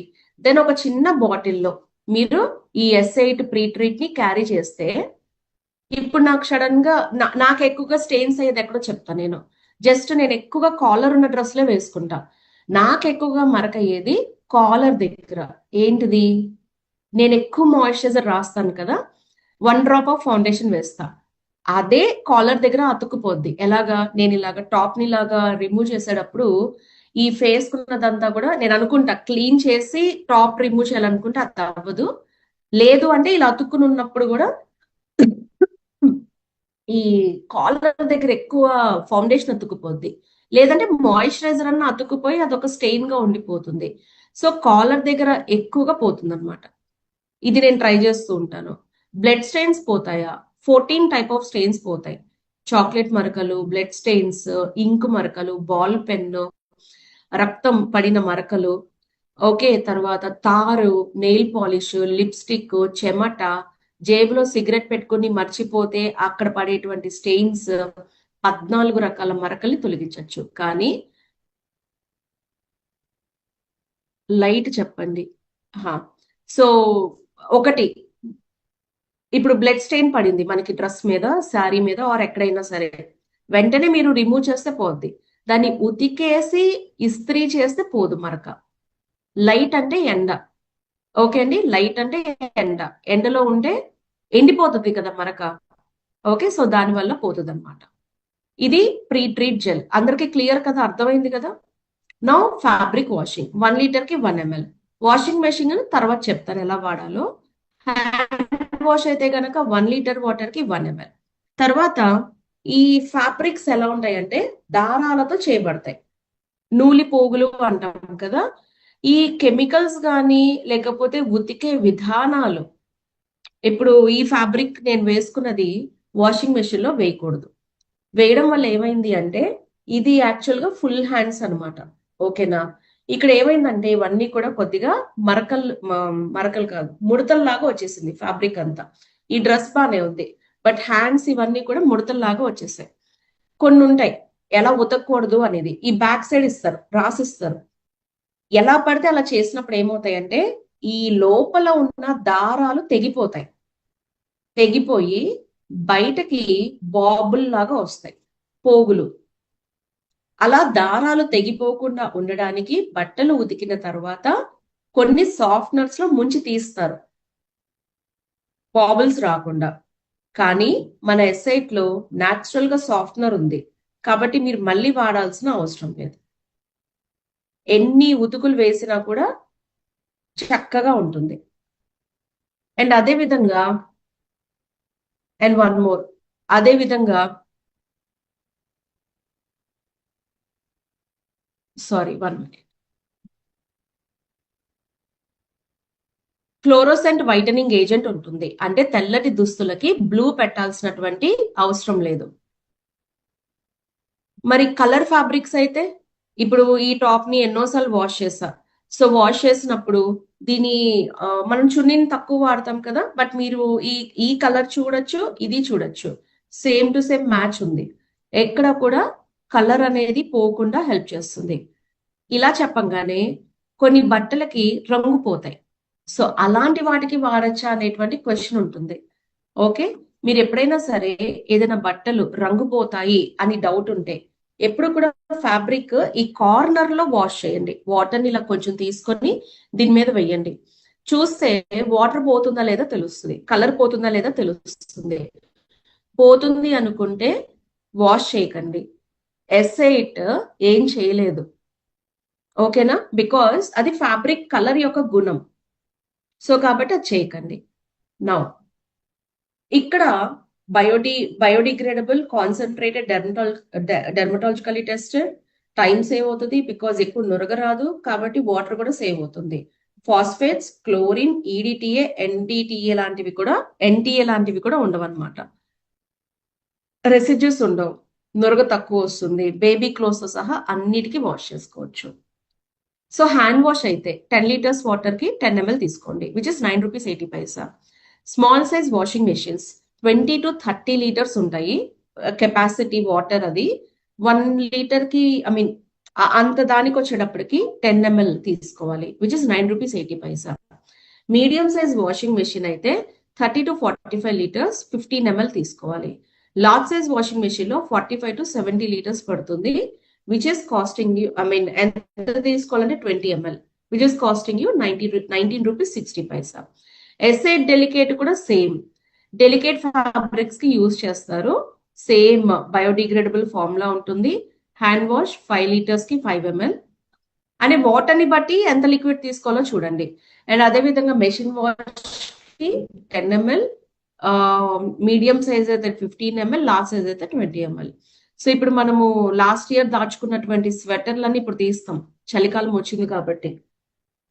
దెన్ ఒక చిన్న బాటిల్లో మీరు ఈ S8 ప్రీ ట్రీట్ ని క్యారీ చేస్తే, ఇప్పుడు నాకు సడన్ గా నాకు ఎక్కువగా స్టెయిన్స్ అయ్యేది ఎక్కడో చెప్తా నేను, జస్ట్ నేను ఎక్కువగా కాలర్ ఉన్న డ్రెస్లే వేసుకుంటా. నాకు ఎక్కువగా మరక అయ్యేది కాలర్ దగ్గర. ఏంటిది, నేను ఎక్కువ మాయిశ్చరైజర్ రాస్తాను కదా, 1 drop ఆఫ్ ఫౌండేషన్ వేస్తా, అదే కాలర్ దగ్గర అతుక్కుపోద్ది. ఎలాగా, నేను ఇలాగా టాప్ ని ఇలాగా రిమూవ్ చేసేటప్పుడు ఈ ఫేస్ కున్నదంతా కూడా నేను అనుకుంటా క్లీన్ చేసి టాప్ రిమూవ్ చేయాలనుకుంటే అది అవ్వదు. లేదు అంటే ఇలా అతుక్కుని ఉన్నప్పుడు కూడా ఈ కాలర్ దగ్గర ఎక్కువ ఫౌండేషన్ అతుక్కుపోద్ది, లేదంటే మాయిశ్చరైజర్ అన్న అతుక్కుపోయి అదొక స్టెయిన్ గా ఉండిపోతుంది. సో కాలర్ దగ్గర ఎక్కువగా పోతుంది అనమాట. ఇది నేను ట్రై చేస్తూ ఉంటాను. బ్లడ్ స్టెయిన్స్ పోతాయా? 14 టైప్ ఆఫ్ స్టెయిన్స్ పోతాయి. చాక్లెట్ మరకలు, బ్లడ్ స్టెయిన్స్, ఇంక్ మరకలు, బాల్ పెన్, రక్తం పడిన మరకలు, ఓకే, తర్వాత తారు, నెయిల్ పాలిష్, లిప్స్టిక్, చెమట, జేబులో సిగరెట్ పెట్టుకుని మర్చిపోతే అక్కడ పడేటువంటి స్టెయిన్స్, 14 రకాల మరకల్ని తొలగించవచ్చు. కానీ లైట్ చెప్పండి. సో ఒకటి, ఇప్పుడు బ్లడ్ స్టెయిన్ పడింది మనకి డ్రెస్ మీద, శారీ మీద, ఆర్ ఎక్కడైనా సరే, వెంటనే మీరు రిమూవ్ చేస్తే పోద్ది. దాన్ని ఉతికేసి ఇస్త్రీ చేస్తే పోదు మరక. లైట్ అంటే ఎండ, ఓకే అండి, లైట్ అంటే ఎండ, ఎండలో ఉండే ఎండిపోతుంది కదా మరక. ఓకే, సో దాని వల్ల పోతుంది అనమాట. ఇది ప్రీ ట్రీట్ జెల్. అందరికి క్లియర్ కదా, అర్థమైంది కదా. నౌ ఫ్యాబ్రిక్ వాషింగ్ 1 లీటర్ కి 1 ml. వాషింగ్ మెషిన్ తర్వాత చెప్తాను ఎలా వాడాలో. హ్యాండ్ వాష్ అయితే గనక 1 లీటర్ వాటర్ కి 1 ml. తర్వాత ఈ ఫ్యాబ్రిక్స్ ఎలా ఉంటాయంటే దారాలతో చేయబడతాయి, నూలి పోగులు అంటాం కదా. ఈ కెమికల్స్ కానీ లేకపోతే ఉతికే విధానాలు, ఇప్పుడు ఈ ఫ్యాబ్రిక్ నేను వేసుకున్నది వాషింగ్ మెషిన్ లో వేయకూడదు. వేయడం వల్ల ఏమైంది అంటే ఇది యాక్చువల్ గా ఫుల్ హ్యాండ్స్ అన్నమాట. ఓకేనా. ఇక్కడ ఏమైందంటే ఇవన్నీ కూడా కొద్దిగా మరకలు కాదు, ముడతల్లాగా వచ్చేసింది ఫ్యాబ్రిక్ అంతా. ఈ డ్రెస్ బానే ఉంది, బట్ హ్యాండ్స్ ఇవన్నీ కూడా ముడతల్లాగా వచ్చేసాయి. కొన్ని ఉంటాయి ఎలా ఉతకూడదు అనేది, ఈ బ్యాక్ సైడ్ ఇస్తారు, రాసిస్తారు. ఎలా పడితే అలా చేసినప్పుడు ఏమవుతాయంటే ఈ లోపల ఉన్న దారాలు తెగిపోతాయి, తెగిపోయి బయటకి బాబుల్ లాగా వస్తాయి, పోగులు. అలా దారాలు తెగిపోకుండా ఉండడానికి బట్టలు ఉతికిన తర్వాత కొన్ని సాఫ్ట్నర్స్ లో ముంచి తీస్తారు, బాబుల్స్ రాకుండా. కానీ మన ఎస్ఐట్ లో న్యాచురల్ గా సాఫ్ట్నర్ ఉంది కాబట్టి మీరు మళ్ళీ వాడాల్సిన అవసరం లేదు. ఎన్ని ఉతుకులు వేసినా కూడా చక్కగా ఉంటుంది. అండ్ అదే విధంగా అండ్ వన్ మోర్, అదే విధంగా sorry 1 minute, fluorescent whitening agent ఉంటుంది. అంటే తెల్లటి దుస్తులకి బ్లూ పెట్టాల్సినటువంటి అవసరం లేదు. మరి కలర్ ఫ్యాబ్రిక్స్ అయితే ఇప్పుడు ఈ టాప్ ని ఎన్నోసార్లు వాష్ చేసా. సో వాష్ చేసినప్పుడు దీని మనం చున్నీని తక్కువ వాడతాం కదా, బట్ మీరు ఈ కలర్ చూడొచ్చు, ఇది చూడొచ్చు, సేమ్ టు సేమ్ మ్యాచ్ ఉంది. ఎక్కడ కూడా కలర్ అనేది పోకుండా హెల్ప్ చేస్తుంది. ఇలా చెప్పంగానే కొన్ని బట్టలకి రంగు పోతాయి, సో అలాంటి వాటికి వాడచ్చా అనేటువంటి క్వశ్చన్ ఉంటుంది. ఓకే, మీరు ఎప్పుడైనా సరే ఏదైనా బట్టలు రంగు పోతాయి అని డౌట్ ఉంటే ఎప్పుడు కూడా ఫ్యాబ్రిక్ ఈ కార్నర్ లో వాష్ చేయండి. వాటర్ ని ఇలా కొంచెం తీసుకొని దీని మీద వెయ్యండి, చూస్తే వాటర్ పోతుందా లేదా తెలుస్తుంది, కలర్ పోతుందా లేదా తెలుస్తుంది. పోతుంది అనుకుంటే వాష్ చేయకండి, ఎస్ఐట్ ఏం చేయలేదు. ఓకేనా, బికాస్ అది ఫ్యాబ్రిక్ కలర్ యొక్క గుణం. సో కాబట్టి అది చేయకండి. నౌ ఇక్కడ biodegradable concentrated dermatologically tested. Time save అవుతుంది బికాజ్ ఎక్కువ నురగరాదు కాబట్టి వాటర్ కూడా సేవ్ అవుతుంది. ఫాస్ఫేట్స్, క్లోరిన్, ఈడిటిఏ, ఎన్డిటిఏ లాంటివి కూడా ఉండవు అనమాట. రెసిడ్యూస్ ఉండవు, నురగ తక్కువ వస్తుంది, బేబీ క్లోత్స్ తో సహా అన్నిటికీ వాష్ చేసుకోవచ్చు. సో హ్యాండ్ వాష్ అయితే 10 లీటర్స్ వాటర్ కి 10 ml తీసుకోండి, which is 9 rupees 80 Paisa. Small size washing machines 20 to 30 litres ఉంటాయి కెపాసిటీ వాటర్. అది 1 లీటర్ కి అంత దానికి వచ్చేటప్పటికి 10 ml తీసుకోవాలి, which is 9 rupees 80 Paisa. Medium size washing machine అయితే 30 to 45 లీటర్స్ 15 ml తీసుకోవాలి. లార్జ్ సైజ్ వాషింగ్ మెషిన్ లో 45 to 70 లీటర్స్ పడుతుంది, విచ్ ఇస్ కాస్టింగ్ యూ ఎంత తీసుకోవాలంటే 20 ml, which is costing you 19 rupees 60 Paisa. ఎస్ఐట్ delicate కూడా సేమ్, డెలికేట్ ఫ్యాబ్రిక్స్ కి use చేస్తారు, same biodegradable formula ఉంటుంది. హ్యాండ్ వాష్ 5 లీటర్స్ కి 5 ml అనే వాటర్ ని బట్టి ఎంత లిక్విడ్ తీసుకోవాలో చూడండి. అండ్ అదే విధంగా మెషిన్ వాష్ కి 10 ml, మీడియం సైజ్ అయితే 15 ml, లార్జ్ సైజ్ అయితే 20 ml. సో ఇప్పుడు మనము లాస్ట్ ఇయర్ దాచుకున్నటువంటి స్వెటర్లన్నీ ఇప్పుడు తీస్తాం, చలికాలం వచ్చింది కాబట్టి.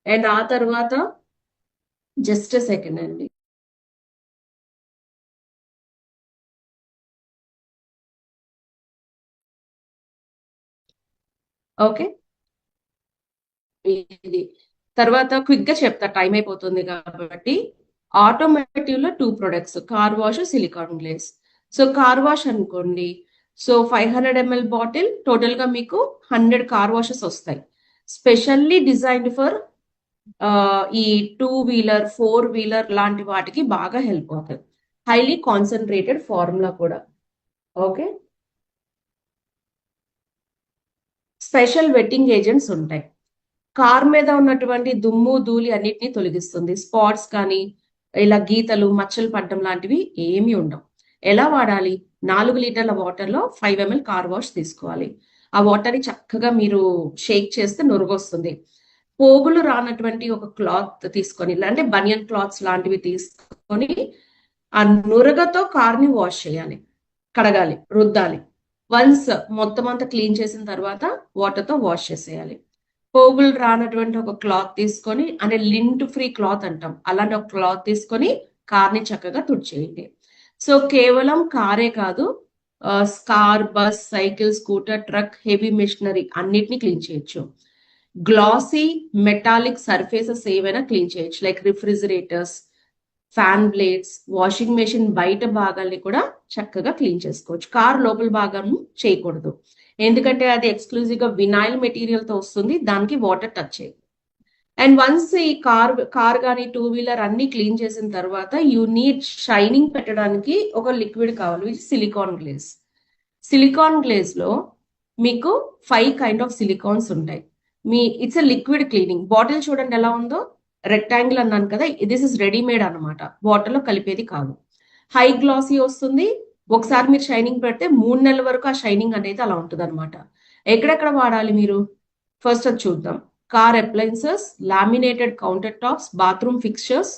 అండ్ ఆ తర్వాత జస్ట్ సెకండ్ అండి, ఓకే. ఇది తర్వాత క్విక్ గా చెప్తా, టైం అయిపోతుంది కాబట్టి. ఆటోమేటివ్ లో 2 products, car wash, silicone glaze. So car wash అనుకోండి, సో 500 ml బాటిల్, టోటల్ గా మీకు 100 కార్ వాషెస్ వస్తాయి. స్పెషల్లీ డిజైన్డ్ ఫర్ ఈ 2-వీలర్ 4-వీలర్ లాంటి వాటికి బాగా హెల్ప్ అవుతుంది. హైలీ కాన్సన్ట్రేటెడ్ ఫార్ములా కూడా. ఓకే, స్పెషల్ వెట్టింగ్ ఏజెంట్స్ ఉంటాయి, కార్ మీద ఉన్నటువంటి దుమ్ము ధూళి అన్నిటిని తొలగిస్తుంది, స్పాట్స్ కానీ ఇలా గీతలు మచ్చలు పడడం లాంటివి ఏమీ ఉండవు. ఎలా వాడాలి? 4 లీటర్ల వాటర్లో 5 ml కార్ వాష్ తీసుకోవాలి. ఆ వాటర్ని చక్కగా మీరు షేక్ చేస్తే నురుగొస్తుంది. పోగులు రానటువంటి ఒక క్లాత్ తీసుకొని, అంటే బనియన్ క్లాత్స్ లాంటివి తీసుకొని ఆ నురగతో కార్ని వాష్ చేయాలి, కడగాలి, రుద్దాలి. వన్స్ మొత్తం అంతా క్లీన్ చేసిన తర్వాత వాటర్తో వాష్ చేసేయాలి. పోగులు రానటువంటి ఒక క్లాత్ తీసుకొని, అంటే లింట్ ఫ్రీ క్లాత్ అంటాం, అలాంటి ఒక క్లాత్ తీసుకొని కార్ని చక్కగా తుడిచేయండి. సో కేవలం కారే కాదు, car, bus, cycle, scooter, truck, heavy machinery అన్నిటిని క్లీన్ చేయొచ్చు. గ్లాసీ మెటాలిక్ సర్ఫేసెస్ ఏవైనా క్లీన్ చేయొచ్చు, like refrigerators, fan blades, washing machine బయట భాగాల్ని కూడా చక్కగా క్లీన్ చేసుకోవచ్చు. కార్ లోపల భాగం చేయకూడదు, ఎందుకంటే అది ఎక్స్క్లూజివ్ గా వినైల్ మెటీరియల్ తో వస్తుంది, దానికి వాటర్ టచ్ చేయదు. అండ్ వన్స్ ఈ కార్ కానీ టూ వీలర్ అన్ని క్లీన్ చేసిన తర్వాత యూ నీడ్ షైనింగ్ పెట్టడానికి ఒక లిక్విడ్ కావాలి, which silicon glaze. Silicon glaze లో మీకు 5 కైండ్ ఆఫ్ సిలికాన్స్ ఉంటాయి. It's a liquid cleaning. Bottle చూడండి ఎలా ఉందో, రెక్టాంగిల్ అన్నాను కదా, దిస్ ఇస్ రెడీమేడ్ అనమాట, వాటర్ లో కలిపేది కాదు. హై గ్లాసీ వస్తుంది. ఒకసారి మీరు షైనింగ్ పెడితే 3 నెలల వరకు ఆ షైనింగ్ అనేది అలా ఉంటుంది అనమాట. ఎక్కడెక్కడ వాడాలి మీరు? ఫస్ట్ అది చూద్దాం. Car appliances, laminated counter tops, bathroom fixtures,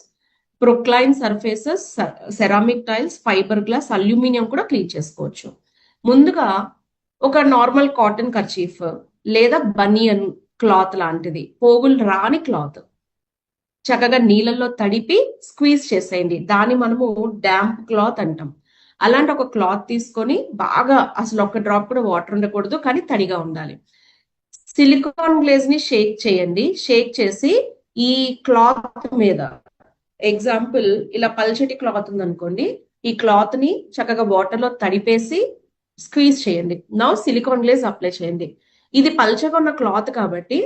Proclain surfaces, ceramic tiles, fibre glass, aluminium కూడా క్లీన్ చేసుకోవచ్చు. ముందుగా ఒక నార్మల్ కాటన్ కర్చీఫ్ లేదా బనియన్ క్లాత్ లాంటిది, పోగులు రాని క్లాత్, చక్కగా నీళ్ళల్లో తడిపి స్క్వీజ్ చేసేయండి. దాన్ని మనము డ్యాంప్ క్లాత్ అంటాం. అలాంటి ఒక క్లాత్ తీసుకొని బాగా, అసలు ఒక డ్రాప్ కూడా వాటర్ ఉండకూడదు, కానీ తడిగా ఉండాలి. సిలికాన్ గ్లేజ్ ని షేక్ చేయండి. షేక్ చేసి ఈ క్లాత్ మీద, ఎగ్జాంపుల్ ఇలా పల్చటి క్లాత్ ఉందనుకోండి, ఈ క్లాత్ ని చక్కగా వాటర్ లో తడిపేసి స్క్వీజ్ చేయండి. నా సిలికాన్ గ్లేజ్ అప్లై చేయండి. ఇది పల్చగా ఉన్న క్లాత్ కాబట్టి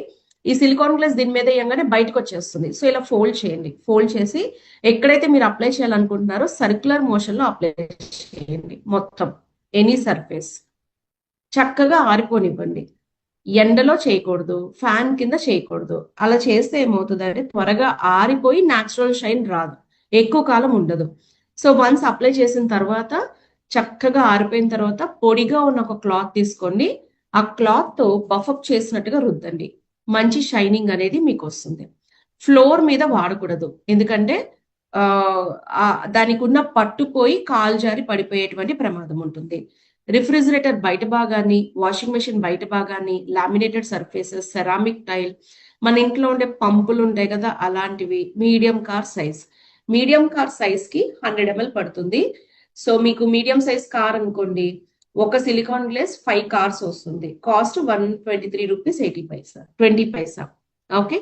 ఈ సిలికాన్ గ్లేజ్ దీని మీద వేయంగానే బయటకు వచ్చేస్తుంది. సో ఇలా ఫోల్డ్ చేయండి. ఫోల్డ్ చేసి ఎక్కడైతే మీరు అప్లై చేయాలనుకుంటున్నారో సర్క్యులర్ మోషన్ లో అప్లై చేయండి మొత్తం, ఎనీ సర్ఫేస్. చక్కగా ఆరిపోనివ్వండి. ఎండలో చేయకూడదు, ఫ్యాన్ కింద చేయకూడదు. అలా చేస్తే ఏమవుతుందంటే త్వరగా ఆరిపోయి న్యాచురల్ షైన్ రాదు, ఎక్కువ కాలం ఉండదు. సో వన్స్ అప్లై చేసిన తర్వాత, చక్కగా ఆరిపోయిన తర్వాత పొడిగా ఉన్న ఒక క్లాత్ తీసుకోండి. ఆ క్లాత్ తో బఫప్ చేసినట్టుగా రుద్దండి. మంచి షైనింగ్ అనేది మీకు వస్తుంది. ఫ్లోర్ మీద వాడకూడదు, ఎందుకంటే దానికి ఉన్న పట్టుపోయి కాలు జారి పడిపోయేటువంటి ప్రమాదం ఉంటుంది. రిఫ్రిజిరేటర్ బయట భాగాన్ని, వాషింగ్ మెషిన్ బయట భాగాన్ని, లామినేటెడ్ సర్ఫేసెస్, సెరామిక్ టైల్, మన ఇంట్లో ఉండే పంపులు ఉంటాయి కదా అలాంటివి, medium car size. Medium car size కి 100 ml పడుతుంది. సో మీకు మీడియం సైజ్ కార్ అనుకోండి, ఒక సిలికాన్ గ్లేస్ 5 కార్స్ వస్తుంది. కాస్ట్ 123 రూపీస్ 20 పైసా. ఓకే,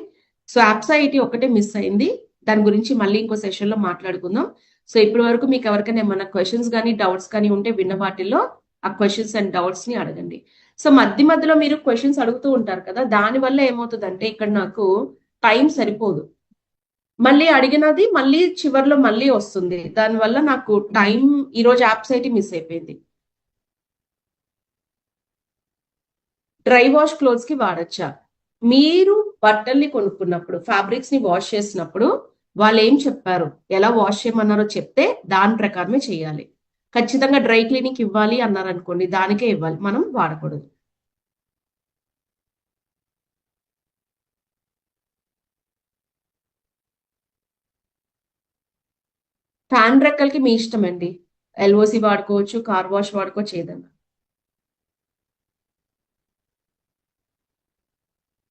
సో యాప్సైటీ ఒకటే మిస్ అయింది, దాని గురించి మళ్ళీ ఇంకో సెషన్ లో మాట్లాడుకుందాం. సో ఇప్పటి వరకు మీకు ఎవరికైనా ఏమైనా క్వశ్చన్స్ కానీ డౌట్స్ కానీ ఉంటే విన్న వాటిల్లో ఆ క్వశ్చన్స్ అండ్ డౌట్స్ ని అడగండి. సో మధ్యలో మీరు క్వశ్చన్స్ అడుగుతూ ఉంటారు కదా, దాని వల్ల ఏమవుతుందంటే ఇక్కడ నాకు టైం సరిపోదు, మళ్ళీ అడిగినది మళ్ళీ చివర్లో మళ్ళీ వస్తుంది, దానివల్ల నాకు టైం, ఈరోజు యాప్సైటీ మిస్ అయిపోయింది. డ్రై వాష్ క్లోత్స్ కి వాడచ్చా? మీరు బట్టల్ని కొనుక్కున్నప్పుడు, ఫ్యాబ్రిక్స్ ని వాష్ చేసినప్పుడు వాళ్ళు ఏం చెప్పారు, ఎలా వాష్ చేయమన్నారో చెప్తే దాని ప్రకారమే చేయాలి. ఖచ్చితంగా డ్రై క్లీనింగ్ ఇవ్వాలి అన్నారు అనుకోండి, దానికే ఇవ్వాలి, మనం వాడకూడదు. ఫ్యాన్ రెక్కలకి మీ ఇష్టం అండి, ఎల్ఓసి వాడుకోవచ్చు, కార్ వాష్ వాడుకోవచ్చు, ఏదన్నా.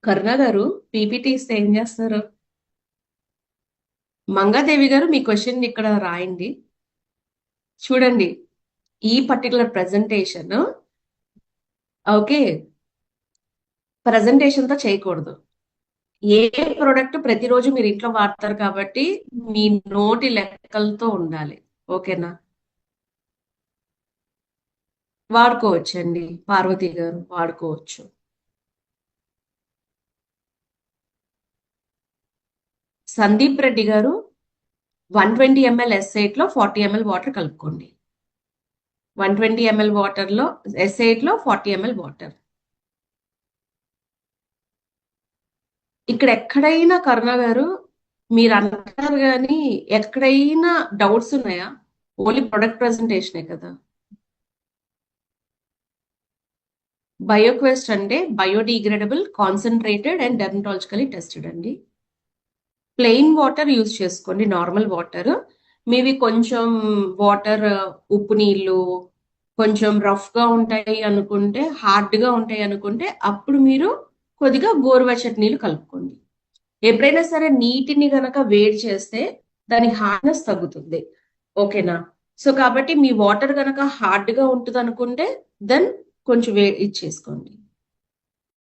కరుణ గారు పీపీటీ ఇస్తే ఏం చేస్తారు? మంగాదేవి గారు మీ క్వశ్చన్ ఇక్కడ రాయండి. చూడండి, ఈ పర్టికులర్ ప్రెజెంటేషన్, ఓకే, ప్రెజెంటేషన్ తో చేయకూడదు. ఏ ప్రోడక్ట్ ప్రతిరోజు మీరు ఇంట్లో వాడతారు కాబట్టి మీ నోటి లెక్కలతో ఉండాలి, ఓకేనా? వాడుకోవచ్చండి పార్వతి గారు, వాడుకోవచ్చు. సందీప్ రెడ్డి గారు 120 ml S8 లో 40 ml వాటర్ కలుపుకోండి. 120 ml వాటర్ లో, S8 లో 40 ml వాటర్. ఇక్కడ ఎక్కడైనా కరుణ గారు మీరు అంటారు కానీ ఎక్కడైనా డౌట్స్ ఉన్నాయా? ఓన్లీ ప్రొడక్ట్ ప్రెజెంటేషనే కదా. బయోక్వెస్ట్ అంటే biodegradable, concentrated and dermatologically tested అండి. ప్లెయిన్ వాటర్ యూజ్ చేసుకోండి, నార్మల్ వాటర్. మీవి కొంచెం వాటర్ ఉప్పు నీళ్ళు కొంచెం రఫ్ గా ఉంటాయి అనుకుంటే, హార్డ్ గా ఉంటాయి అనుకుంటే అప్పుడు మీరు కొద్దిగా గోరువెచ్చటి నీళ్ళు కలుపుకోండి. ఎప్పుడైనా సరే నీటిని గనక వేడి చేస్తే దాని హార్డ్నెస్ తగ్గుతుంది. ఓకేనా? సో కాబట్టి మీ వాటర్ గనక హార్డ్ గా ఉంటుంది అనుకుంటే దెన్ కొంచెం ఇచ్చేసుకోండి.